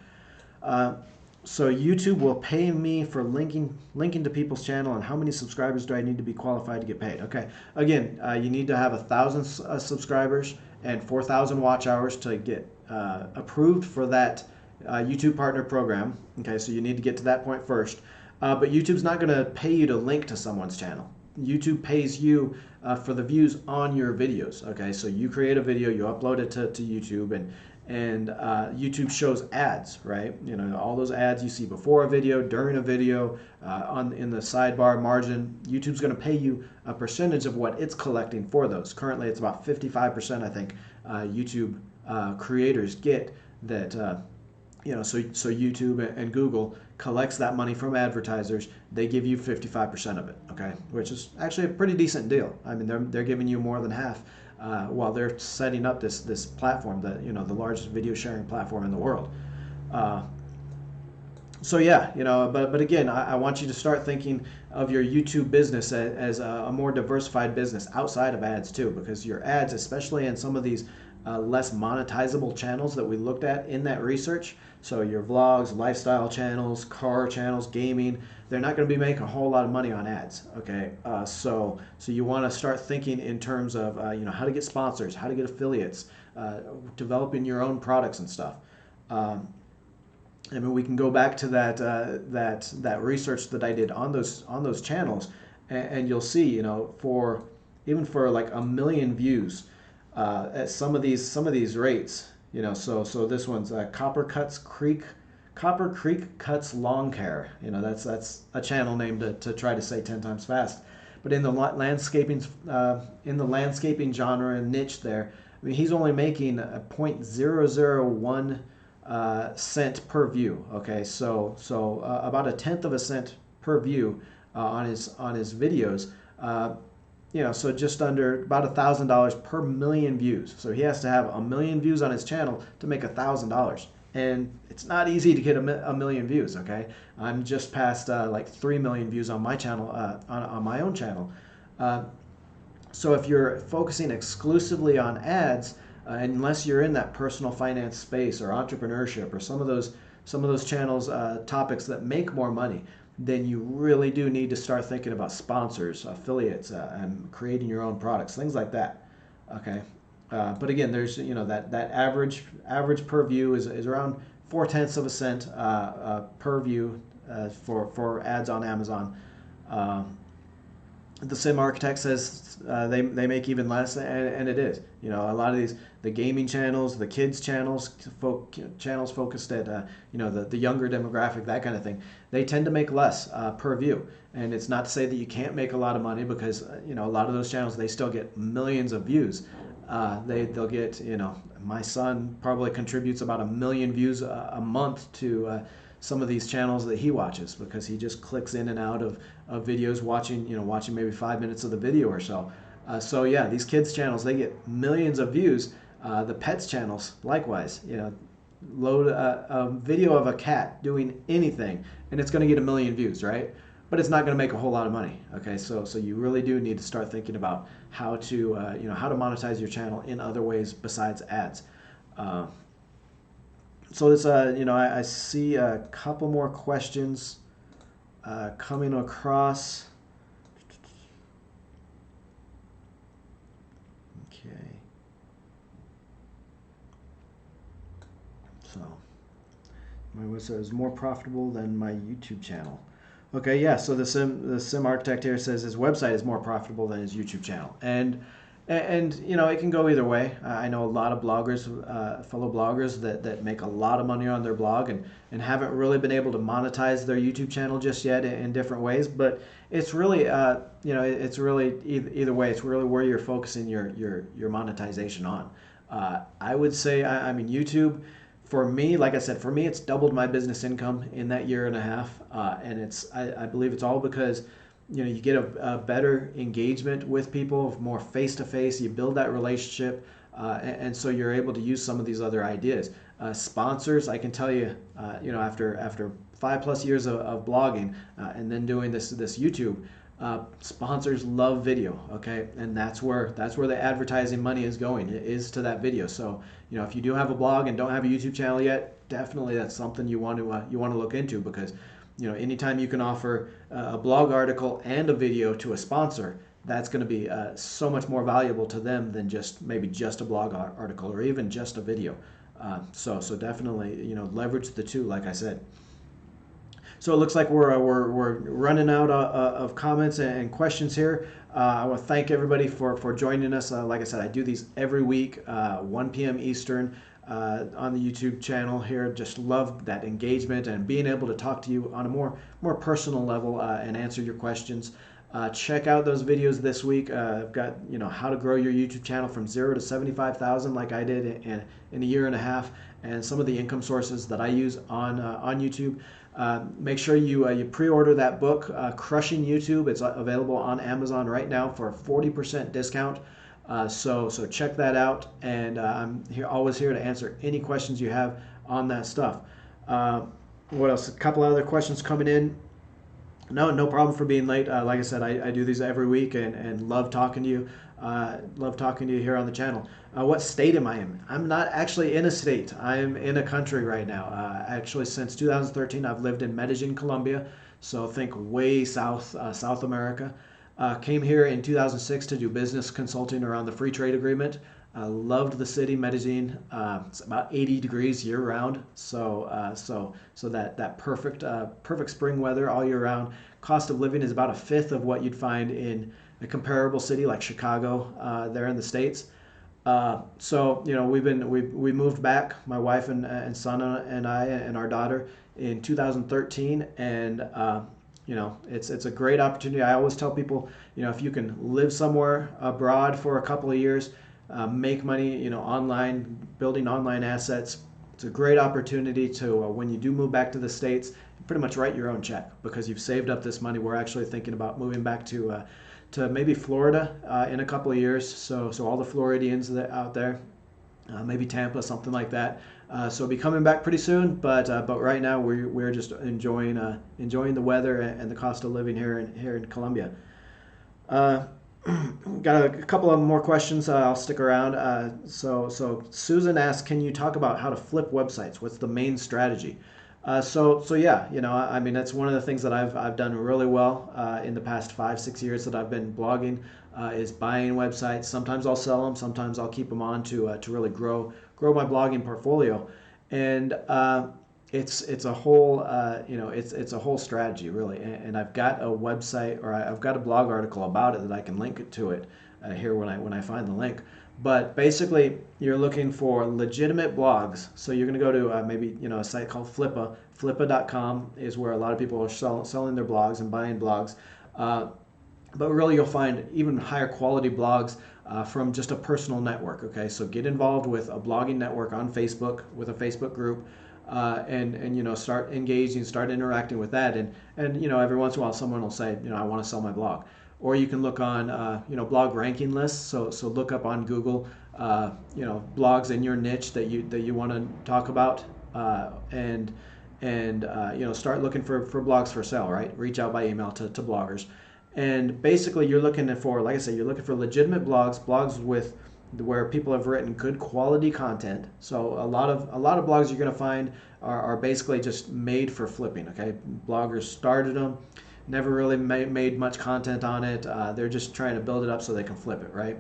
So YouTube will pay me for linking to people's channel, and how many subscribers do I need to be qualified to get paid? Okay, again, you need to have 1,000 subscribers and 4,000 watch hours to get approved for that YouTube Partner Program. Okay, so you need to get to that point first. But YouTube's not going to pay you to link to someone's channel. YouTube pays you for the views on your videos. Okay, so you create a video, you upload it to YouTube, and YouTube shows ads, right? All those ads you see before a video, during a video, in the sidebar margin. YouTube's going to pay you a percentage of what it's collecting for those. Currently, it's about 55%, I think, YouTube creators get that. So YouTube and Google collects that money from advertisers. They give you 55% of it, okay? Which is actually a pretty decent deal. I mean, they're giving you more than half. While they're setting up this platform, that the largest video sharing platform in the world. So yeah, but again, I want you to start thinking of your YouTube business as a more diversified business outside of ads too, because your ads, especially in some of these less monetizable channels that we looked at in that research, so your vlogs, lifestyle channels, car channels, gaming, they're not going to be making a whole lot of money on ads. Okay, so you want to start thinking in terms of how to get sponsors, how to get affiliates, developing your own products and stuff. I mean, we can go back to that research that I did on those channels, and you'll see, for like 1 million views at some of these rates, so this one's Copper Creek Cuts Lawn Care. That's a channel name to try to say 10 times fast. But in the landscaping genre and niche there, I mean, he's only making a 0.001 cent per view. Okay, so about 1/10 of a cent per view on his videos. So just under about $1,000 per million views. So he has to have 1 million views on his channel to make $1,000, and it's not easy to get a million views. Okay, I'm just past like 3 million views on my channel, on my own channel. So if you're focusing exclusively on ads, unless you're in that personal finance space or entrepreneurship or some of those channels, topics that make more money, then you really do need to start thinking about sponsors, affiliates, and creating your own products, things like that. Okay, but again, there's that average per view is around 0.4 of a cent per view for ads on Amazon. The Sim Architect says they make even less, and it is. A lot of the gaming channels, the kids channels, channels focused at the younger demographic, that kind of thing, they tend to make less per view. And it's not to say that you can't make a lot of money, because a lot of those channels, they still get millions of views. They'll get, my son probably contributes about 1 million views a month to some of these channels that he watches, because he just clicks in and out of videos, watching maybe 5 minutes of the video or so. So yeah, these kids channels, they get millions of views. The pets channels, likewise, load a video of a cat doing anything, and it's going to get a million views, right? But it's not going to make a whole lot of money. Okay, so you really do need to start thinking about how to how to monetize your channel in other ways besides ads. So this I see a couple more questions coming across. Okay. So, my website is more profitable than my YouTube channel. Okay, yeah. So the sim architect here says his website is more profitable than his YouTube channel, and it can go either way. I know a lot of bloggers, fellow bloggers that make a lot of money on their blog and haven't really been able to monetize their YouTube channel just yet in different ways. But it's really it's really either way. It's really where you're focusing your monetization on. I would say I mean YouTube. For me, like I said, for me, it's doubled my business income in that year and a half, and I believe it's all because you get a better engagement with people, more face to face. You build that relationship, and so you're able to use some of these other ideas. Sponsors, I can tell you, after 5+ years of blogging and then doing this YouTube. Sponsors love video, okay, and that's where the advertising money is going. It is to that video. So if you do have a blog and don't have a YouTube channel yet, definitely that's something you want to look into, because anytime you can offer a blog article and a video to a sponsor, that's going to be so much more valuable to them than maybe just a blog article or even just a video. So definitely leverage the two, like I said. So it looks like we're running out of comments and questions here. I want to thank everybody for joining us. Like I said, I do these every week, 1 p.m. Eastern, on the YouTube channel here. Just love that engagement and being able to talk to you on a more personal level and answer your questions. Check out those videos this week. I've got how to grow your YouTube channel from 0 to 75,000, like I did in a year and a half, and some of the income sources that I use on YouTube. Make sure you pre-order that book, Crushing YouTube. It's available on Amazon right now for a 40% discount. So check that out, and I'm always here to answer any questions you have on that stuff. What else? A couple other questions coming in. No problem for being late. Like I said, I do these every week and love talking to you. Love talking to you here on the channel. What state am I in? I'm not actually in a state. I'm in a country right now. Actually, since 2013, I've lived in Medellin, Colombia. So think way south, South America. Came here in 2006 to do business consulting around the free trade agreement. Loved the city, Medellin. It's about 80 degrees year round, so that perfect spring weather all year round. Cost of living is about a fifth of what you'd find in a comparable city like Chicago there in the States. So we moved back, my wife and son and I and our daughter, in 2013, and it's a great opportunity. I always tell people, if you can live somewhere abroad for a couple of years, make money, online, building online assets. It's a great opportunity to, when you do move back to the States, pretty much write your own check, because you've saved up this money. We're actually thinking about moving back to maybe Florida in a couple of years. So all the Floridians that out there, maybe Tampa, something like that. So we'll be coming back pretty soon, but right now we're just enjoying the weather and the cost of living here in Colombia. Got a couple of more questions. I'll stick around. So Susan asks, can you talk about how to flip websites? What's the main strategy? So yeah, I mean, that's one of the things that I've done really well in the past 5-6 years that I've been blogging, is buying websites. Sometimes I'll sell them, sometimes I'll keep them on to really grow my blogging portfolio, and it's a whole it's a whole strategy, really. And I've got a website, or I've got a blog article about it that I can link to it here when I find the link. But basically, you're looking for legitimate blogs. So you're going to go to maybe a site called Flippa. Flippa.com is where a lot of people are selling their blogs and buying blogs. But really, you'll find even higher quality blogs from just a personal network. Okay, so get involved with a blogging network on Facebook, with a Facebook group. and start engaging, start interacting with that, and every once in a while someone will say, I want to sell my blog. Or you can look on blog ranking lists. So look up on Google blogs in your niche that you want to talk about, and start looking for blogs for sale. Right, reach out by email to bloggers, and basically you're looking for, like I said, you're looking for legitimate blogs with where people have written good quality content. So a lot of blogs you're going to find are basically just made for flipping. Okay, bloggers started them, never really made much content on it. They're just trying to build it up so they can flip it, right?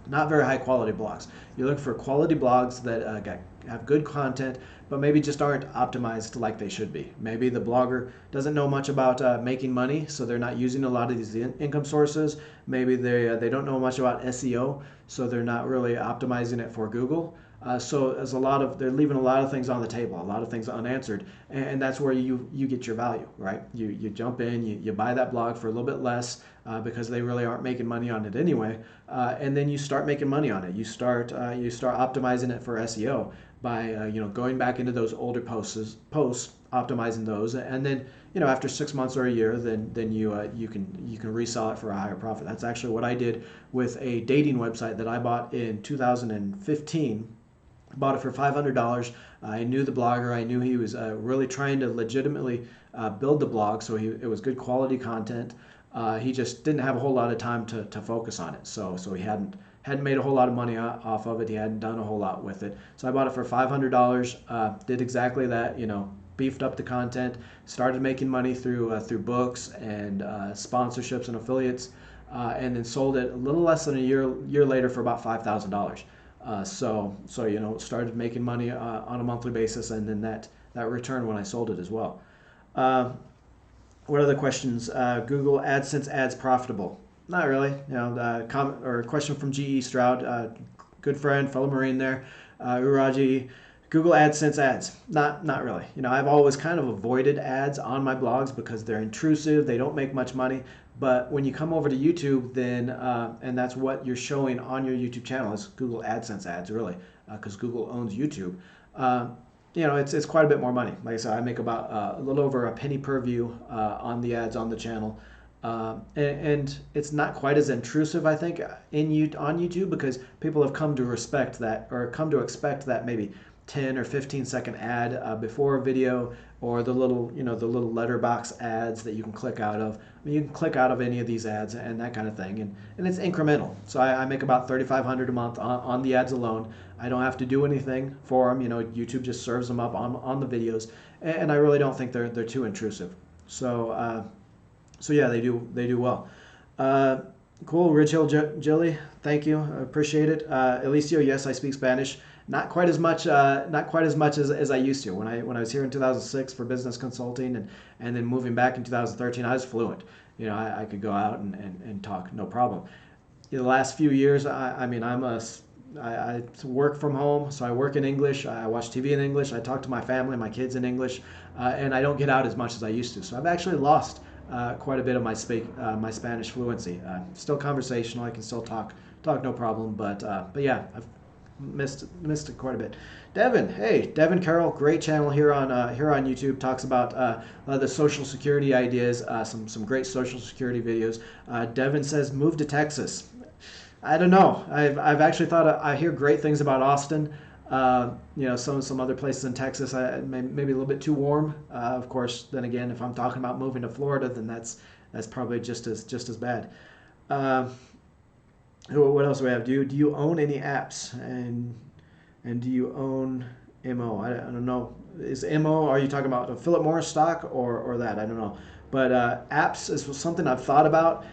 Not very high quality blogs. You look for quality blogs that have good content, but maybe just aren't optimized like they should be. Maybe the blogger doesn't know much about making money, so they're not using a lot of these income sources. Maybe they don't know much about SEO, so they're not really optimizing it for Google. So there's they're leaving a lot of things on the table, a lot of things unanswered, and that's where you get your value, right? You jump in, you buy that blog for a little bit less because they really aren't making money on it anyway, and then you start making money on it. You start optimizing it for SEO by going back into those older posts, optimizing those, and then after 6 months or a year, then you can resell it for a higher profit. That's actually what I did with a dating website that I bought in 2015. Bought it for $500. I knew the blogger. I knew he was really trying to legitimately build the blog, so it was good quality content. He just didn't have a whole lot of time to focus on it, so he hadn't made a whole lot of money off of it. He hadn't done a whole lot with it. So I bought it for $500. Did exactly that. Beefed up the content. Started making money through books and sponsorships and affiliates, and then sold it a little less than a year later for about $5,000. So started making money on a monthly basis, and then that return when I sold it as well. What other questions? Google AdSense ads profitable? Not really. Comment or question from GE Stroud, good friend, fellow Marine there. Uraji, Google AdSense ads? Not really. I've always kind of avoided ads on my blogs because they're intrusive. They don't make much money. But when you come over to YouTube, then and that's what you're showing on your YouTube channel is Google AdSense ads, really, because Google owns YouTube. It's quite a bit more money. Like I said, I make about a little over a penny per view on the ads on the channel, and it's not quite as intrusive, I think, on YouTube, because people have come to respect that, or come to expect that maybe 10 or 15-second ad before a video, or the little letterbox ads that you can click out of. You can click out of any of these ads and that kind of thing, and it's incremental. So I make about $3,500 a month on the ads alone. I don't have to do anything for them. YouTube just serves them up on the videos, and I really don't think they're too intrusive. So yeah, they do well. Cool, Ridge Hill Jilly, thank you, I appreciate it. Alicio, yes, I speak Spanish. Not quite as much as I used to. When I was here in 2006 for business consulting, and then moving back in 2013, I was fluent. I could go out and talk, no problem. In the last few years, I work from home, so I work in English. I watch TV in English. I talk to my family, my kids in English, and I don't get out as much as I used to. So I've actually lost quite a bit of my Spanish fluency. Still conversational. I can still talk no problem. But yeah, I've missed it quite a bit. Devin Carroll, great channel here on YouTube. Talks about the Social Security ideas. Some great Social Security videos. Devin says move to Texas. I don't know. I've actually thought I hear great things about Austin. Some other places in Texas, maybe a little bit too warm. Of course, then again, if I'm talking about moving to Florida, then that's probably just as bad. What else do we have? Do you own any apps, and do you own MO? I don't know. Is MO? Are you talking about Philip Morris stock or that? I don't know. But apps is something I've thought about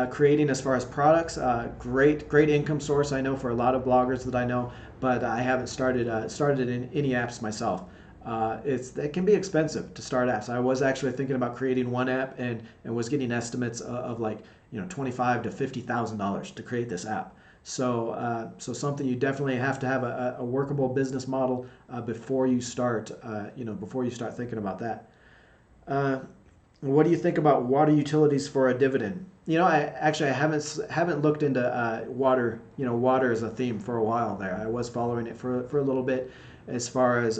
creating as far as products. Great income source, I know, for a lot of bloggers that I know, but I haven't started in any apps myself. It can be expensive to start apps. I was actually thinking about creating one app and was getting estimates of like $25,000 to $50,000 to create this app. So something you definitely have to have a workable business model before you start thinking about that. What do you think about water utilities for a dividend? I haven't looked into water. Water as a theme for a while there. I was following it for a little bit as far as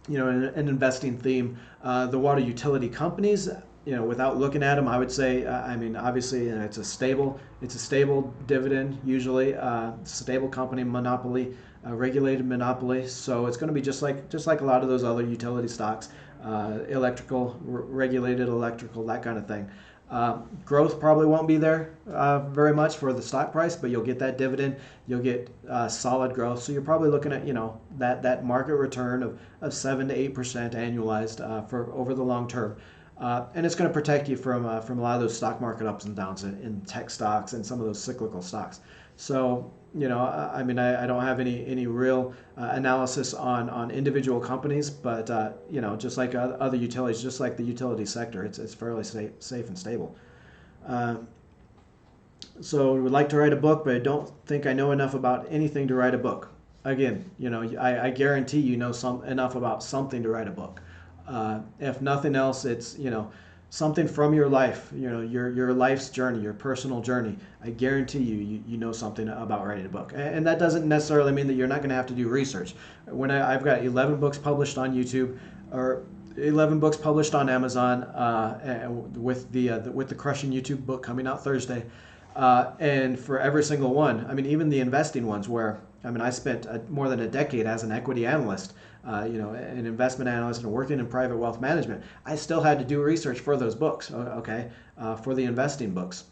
an investing theme. The water utility companies, without looking at them, I would say, I mean, obviously, it's a stable dividend usually, stable company monopoly, regulated monopoly. So it's going to be just like a lot of those other utility stocks, regulated electrical, that kind of thing. Growth probably won't be there very much for the stock price, but you'll get that dividend, you'll get solid growth. So you're probably looking at that market return of 7 to 8% annualized for over the long term. And it's going to protect you from a lot of those stock market ups and downs in tech stocks and some of those cyclical stocks. So, I mean, I don't have any real analysis on individual companies, but just like other utilities, just like the utility sector, it's fairly safe and stable. So I would like to write a book, but I don't think I know enough about anything to write a book. Again, I guarantee enough about something to write a book. If nothing else, it's something from your life, your life's journey, your personal journey. I guarantee you know something about writing a book, and that doesn't necessarily mean that you're not going to have to do research. When I've got 11 books published on YouTube, or 11 books published on Amazon, with the Crushing YouTube book coming out Thursday, and for every single one, I mean, even the investing ones, where I spent more than a decade as an equity analyst, an investment analyst, and working in private wealth management. I still had to do research for those books, okay, for the investing books.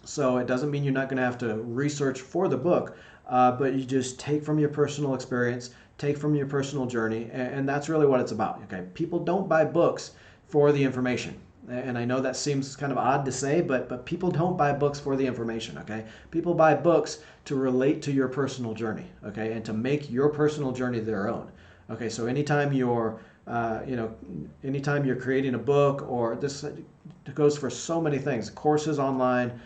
So it doesn't mean you're not going to have to research for the book, but you just take from your personal experience, take from your personal journey, and that's really what it's about. Okay, people don't buy books for the information. And I know that seems kind of odd to say, but people don't buy books for the information, okay? People buy books to relate to your personal journey, okay, and to make your personal journey their own. Okay, so anytime you're creating a book, or this goes for so many things, courses online,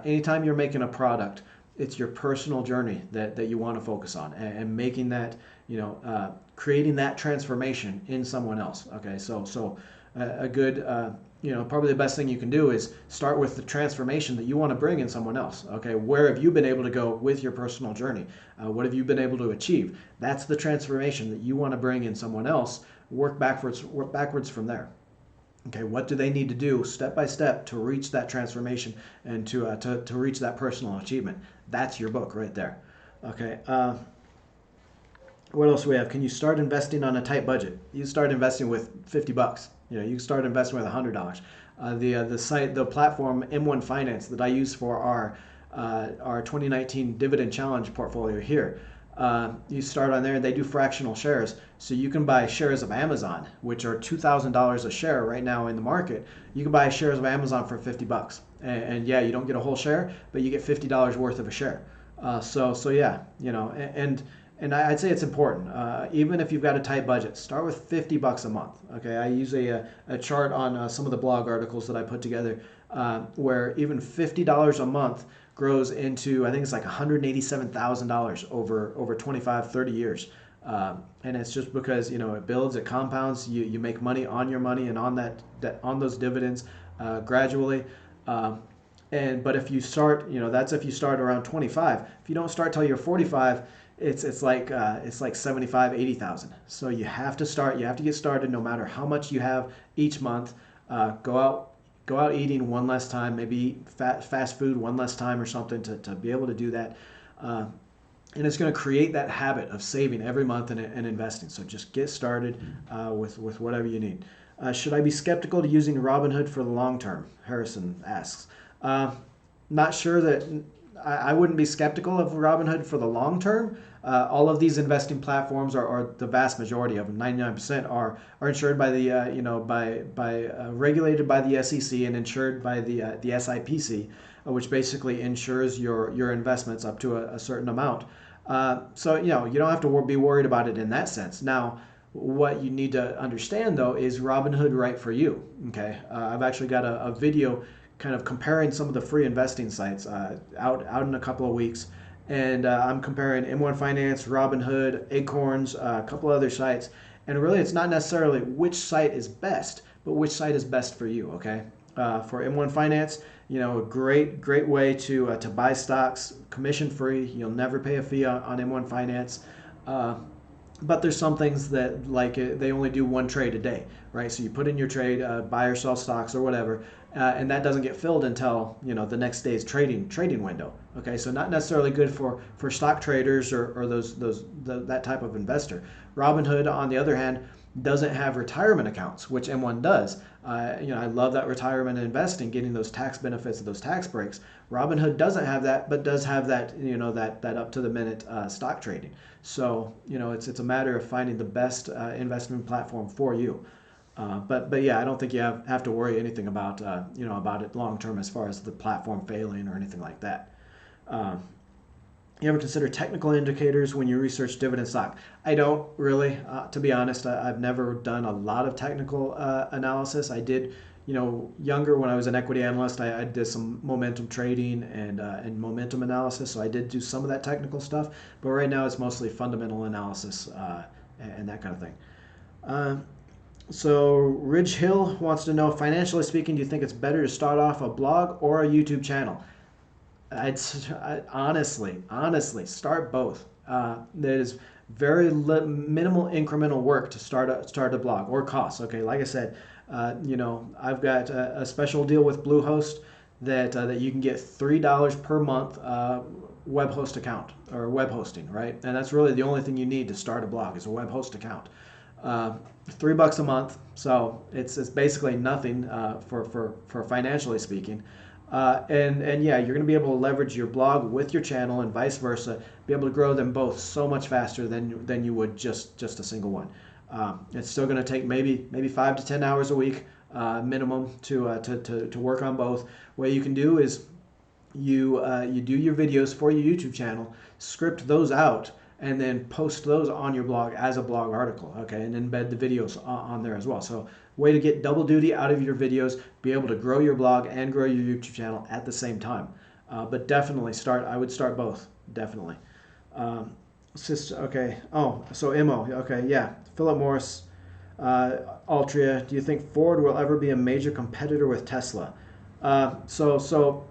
anytime you're making a product, it's your personal journey that you want to focus on, and making that, creating that transformation in someone else. Okay, so a good, probably the best thing you can do is start with the transformation that you want to bring in someone else. Okay, where have you been able to go with your personal journey? What have you been able to achieve? That's the transformation that you want to bring in someone else. Work backwards from there. Okay, what do they need to do step by step to reach that transformation and to reach that personal achievement? That's your book right there. Okay. What else do we have? Can you start investing on a tight budget? You start investing with $50. You start investing with $100. The platform M1 Finance that I use for our 2019 dividend challenge portfolio here. You start on there, and they do fractional shares, so you can buy shares of Amazon, which are $2,000 a share right now in the market. You can buy shares of Amazon for $50, and yeah, you don't get a whole share, but you get $50 worth of a share. So yeah, and I'd say it's important. Even if you've got a tight budget, start with $50 a month. Okay, I use a chart on some of the blog articles that I put together, where even $50 a month grows into, I think it's like $187,000 over 25, 30 years. And it's just because it builds, it compounds. You make money on your money and on on those dividends gradually. But if you start, that's if you start around 25. If you don't start till you're 45, it's like 75, 80,000. So you have to get started no matter how much you have each month. Go out eating one less time, maybe eat fast food one less time or something to be able to do that. And it's going to create that habit of saving every month and investing. So just get started with whatever you need. Should I be skeptical to using Robinhood for the long term? Harrison asks. Not sure that I wouldn't be skeptical of Robinhood for the long term. All of these investing platforms are the vast majority of them, 99% are insured by the regulated by the SEC and insured by the SIPC, which basically insures your investments up to a certain amount. So you don't have to be worried about it in that sense. Now, what you need to understand though is Robinhood right for you. Okay, I've actually got a video kind of comparing some of the free investing sites out in a couple of weeks. And I'm comparing M1 Finance, Robinhood, Acorns, a couple other sites. And really, it's not necessarily which site is best, but which site is best for you, okay? For M1 Finance, a great way to buy stocks, commission free. You'll never pay a fee on M1 Finance. But there's some things that like they only do one trade a day, right? So you put in your trade, buy or sell stocks or whatever, and that doesn't get filled until the next day's trading window. Okay, so not necessarily good for stock traders or that type of investor. Robinhood, on the other hand, doesn't have retirement accounts, which M1 does. I love that retirement investing, getting those tax benefits of those tax breaks. Robinhood doesn't have that, but does have that, that up to the minute stock trading. So, it's a matter of finding the best investment platform for you. But yeah, I don't think you have to worry anything about about it long term as far as the platform failing or anything like that. Um, you ever consider technical indicators when you research dividend stock? I don't really, to be honest. I've never done a lot of technical analysis. I did, younger when I was an equity analyst. I did some momentum trading and momentum analysis. So I did do some of that technical stuff. But right now it's mostly fundamental analysis and that kind of thing. So Ridge Hill wants to know, financially speaking, do you think it's better to start off a blog or a YouTube channel? Honestly, start both. There is very minimal incremental work to start a blog or costs. Okay, like I said, I've got a special deal with Bluehost that you can get $3 per month web host account or web hosting, right? And that's really the only thing you need to start a blog is a web host account. $3 a month, so it's basically nothing for financially speaking. And yeah, you're going to be able to leverage your blog with your channel and vice versa, be able to grow them both so much faster than you would just a single one. It's still going to take maybe 5 to 10 hours a week minimum to work on both. What you can do is you do your videos for your YouTube channel, script those out, and then post those on your blog as a blog article, okay, and embed the videos on there as well. So way to get double duty out of your videos, be able to grow your blog and grow your YouTube channel at the same time. But definitely I would start both, definitely. Okay, oh, so Mo, okay, yeah, Philip Morris, Altria, do you think Ford will ever be a major competitor with Tesla? So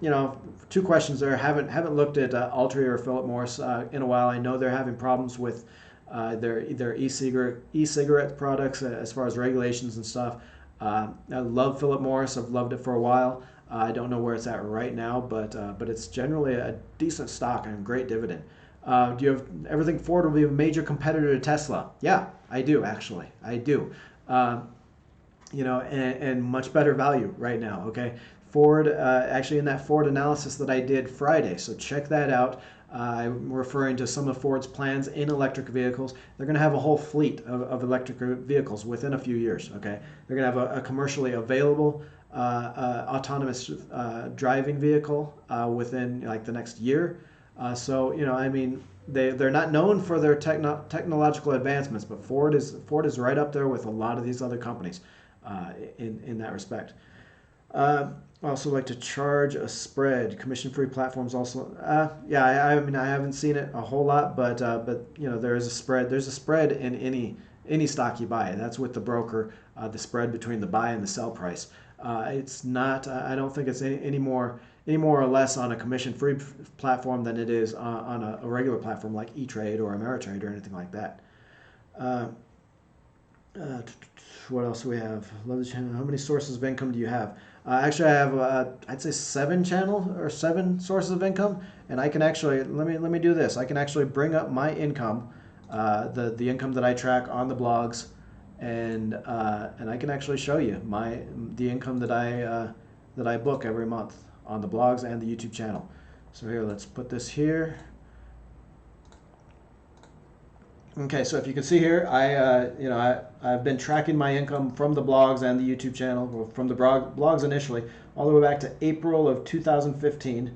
two questions there. Haven't looked at Altria or Philip Morris in a while. I know they're having problems with their e-cigarette products as far as regulations and stuff. I love Philip Morris. I've loved it for a while. I don't know where it's at right now, but it's generally a decent stock and a great dividend. Do you ever think Ford will be a major competitor to Tesla? Yeah, I do actually. I do. And much better value right now. Okay, Ford, actually in that Ford analysis that I did Friday, so check that out. I'm referring to some of Ford's plans in electric vehicles. They're going to have a whole fleet of electric vehicles within a few years. Okay, they're going to have a commercially available autonomous driving vehicle within like the next year. They're not known for their technological advancements, but Ford is right up there with a lot of these other companies in that respect. I also like to charge a spread. Commission-free platforms also. Yeah, I haven't seen it a whole lot, but there is a spread. There's a spread in any stock you buy. That's with the broker. The spread between the buy and the sell price. It's not. I don't think it's any more or less on a commission-free platform than it is on a regular platform like E-Trade or Ameritrade or anything like that. What else do we have? Love the channel. How many sources of income do you have? Actually, I have I'd say 7 sources of income, and I can actually let me do this. I can actually bring up my income, the income that I track on the blogs, and I can actually show you the income that I book every month on the blogs and the YouTube channel. So here, let's put this here. Okay, so if you can see here, I've been tracking my income from the blogs and the YouTube channel, well, from the blogs initially, all the way back to April of 2015,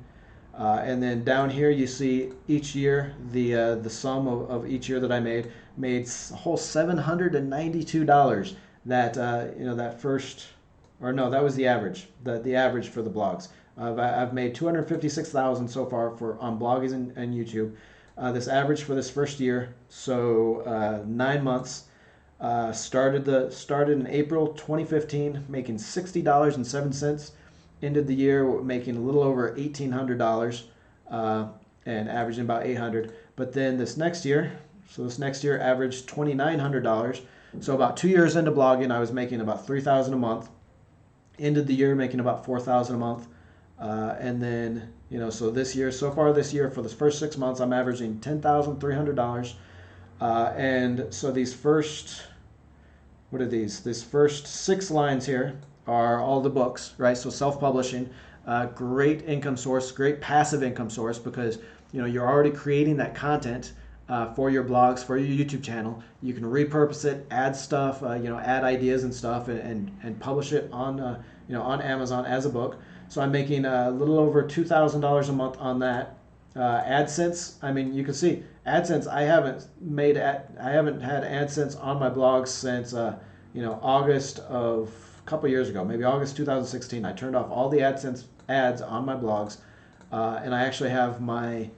and then down here you see each year the sum of each year that I made a whole $792. That first, or no, that was the average, the average for the blogs. I've made 256,000 so far on blogging and YouTube. This average for this first year, so 9 months, started in April 2015, making $60.07, ended the year making a little over $1,800, and averaging about $800. But then this next year, So this next year averaged $2,900. So about 2 years into blogging, I was making about $3,000 a month. Ended the year making about $4,000 a month. And then, so this year, so far this year, for the first 6 months, I'm averaging $10,300. And so these first, what are these? These first 6 lines here are all the books, right? So self-publishing, great income source, great passive income source, because you're already creating that content for your blogs, for your YouTube channel. You can repurpose it, add stuff, add ideas and stuff, and publish it on on Amazon as a book. So I'm making a little over $2,000 a month on that. Adsense, I mean, you can see Adsense. I haven't had Adsense on my blogs since August of a couple years ago, maybe August 2016. I turned off all the Adsense ads on my blogs, and I actually have my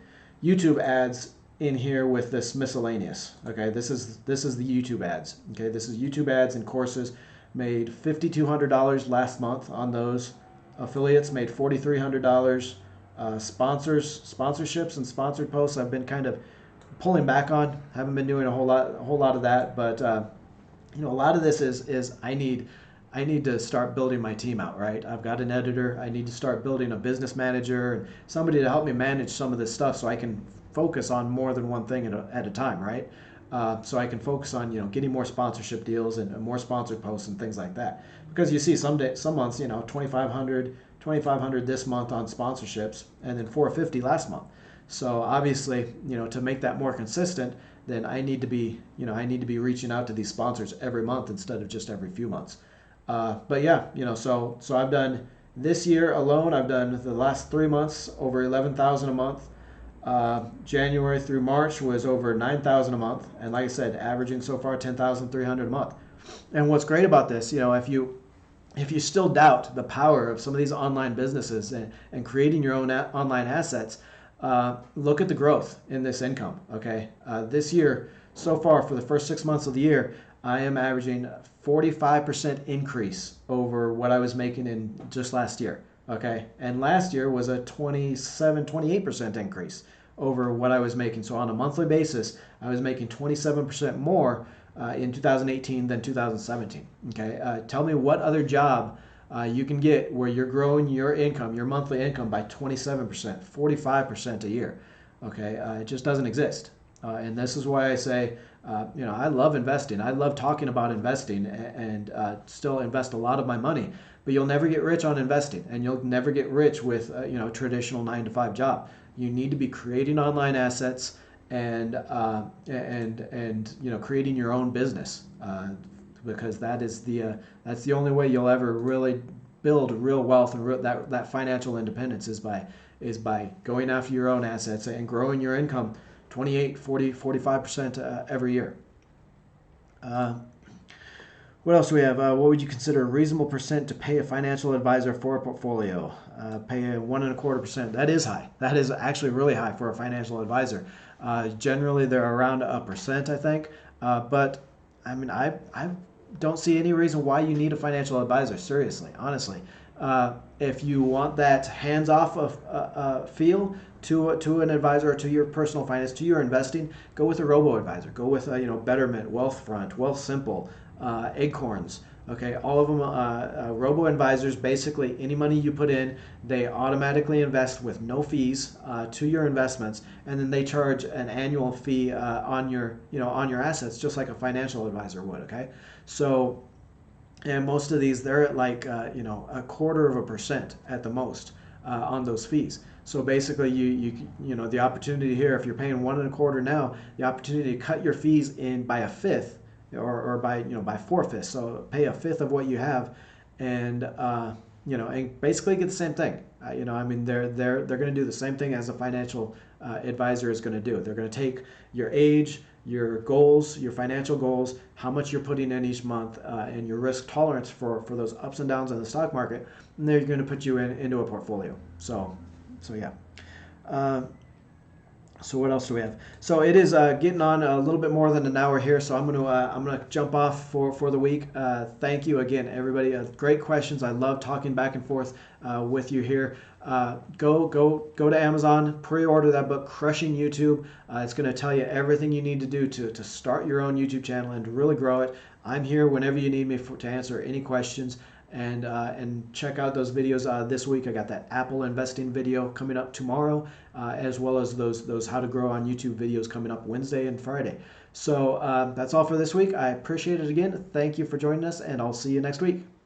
YouTube ads in here with this miscellaneous. Okay, this is the YouTube ads. Okay, this is YouTube ads and courses. Made $5,200 last month on those. Affiliates made $4,300. Sponsorships and sponsored posts I've been kind of pulling back on. Haven't been doing a whole lot of that, but a lot of this is I need to start building my team out, right? I've got an editor. I need to start building a business manager and somebody to help me manage some of this stuff so I can focus on more than one thing at a time, right? So I can focus on getting more sponsorship deals and more sponsored posts and things like that. Because you see some months 2,500 this month on sponsorships, and then $450 last month. So obviously, to make that more consistent, then I need to be reaching out to these sponsors every month instead of just every few months. But yeah, so I've done this year alone. I've done the last 3 months over 11,000 a month. January through March was over 9,000 a month, and like I said, averaging so far 10,300 a month. And what's great about this, if you still doubt the power of some of these online businesses and creating your own online assets, look at the growth in this income. Okay, this year so far for the first 6 months of the year, I am averaging 45% increase over what I was making in just last year. Okay, and last year was a 28% increase over what I was making. So on a monthly basis, I was making 27% more in 2018 than 2017. Okay, tell me what other job you can get where you're growing your income, your monthly income, by 27%, 45% a year. Okay, it just doesn't exist. And this is why I say, I love investing. I love talking about investing and still invest a lot of my money. But you'll never get rich on investing, and you'll never get rich with a traditional 9-to-5 job. You need to be creating online assets and creating your own business, because that's the only way you'll ever really build real wealth and that financial independence is by going after your own assets and growing your income 28, 40, 45% every year. What else do we have? What would you consider a reasonable percent to pay a financial advisor for a portfolio? Pay 1.25%. That is high. That is actually really high for a financial advisor. Generally, they're around 1%, I think. But I mean, I don't see any reason why you need a financial advisor. Seriously, honestly, if you want that hands-off feel to an advisor or to your personal finance, to your investing, go with a robo-advisor. Go with Betterment, Wealthfront, Wealthsimple, Acorns. Okay, all of them robo-advisors. Basically, any money you put in, they automatically invest with no fees to your investments, and then they charge an annual fee on your assets, just like a financial advisor would. Okay, so, and most of these, they're at like 1/4% at the most on those fees. So basically, you the opportunity here, if you're paying 1.25 now, the opportunity to cut your fees in by 1/5. Or by 4/5, so pay 1/5 of what you have, and and basically get the same thing. I mean, they're going to do the same thing as a financial advisor is going to do. They're going to take your age, your goals, your financial goals, how much you're putting in each month, and your risk tolerance for those ups and downs in the stock market, and they're going to put you into a portfolio. So yeah. So what else do we have? So it is getting on a little bit more than an hour here, so I'm gonna jump off for the week. Thank you again, everybody. Great questions. I love talking back and forth with you here. Go to Amazon, pre-order that book, Crushing YouTube. It's going to tell you everything you need to do to start your own YouTube channel and to really grow it. I'm here whenever you need me to answer any questions. And check out those videos this week. I got that Apple investing video coming up tomorrow, as well as those how to grow on YouTube videos coming up Wednesday and Friday. So that's all for this week. I appreciate it again. Thank you for joining us, and I'll see you next week.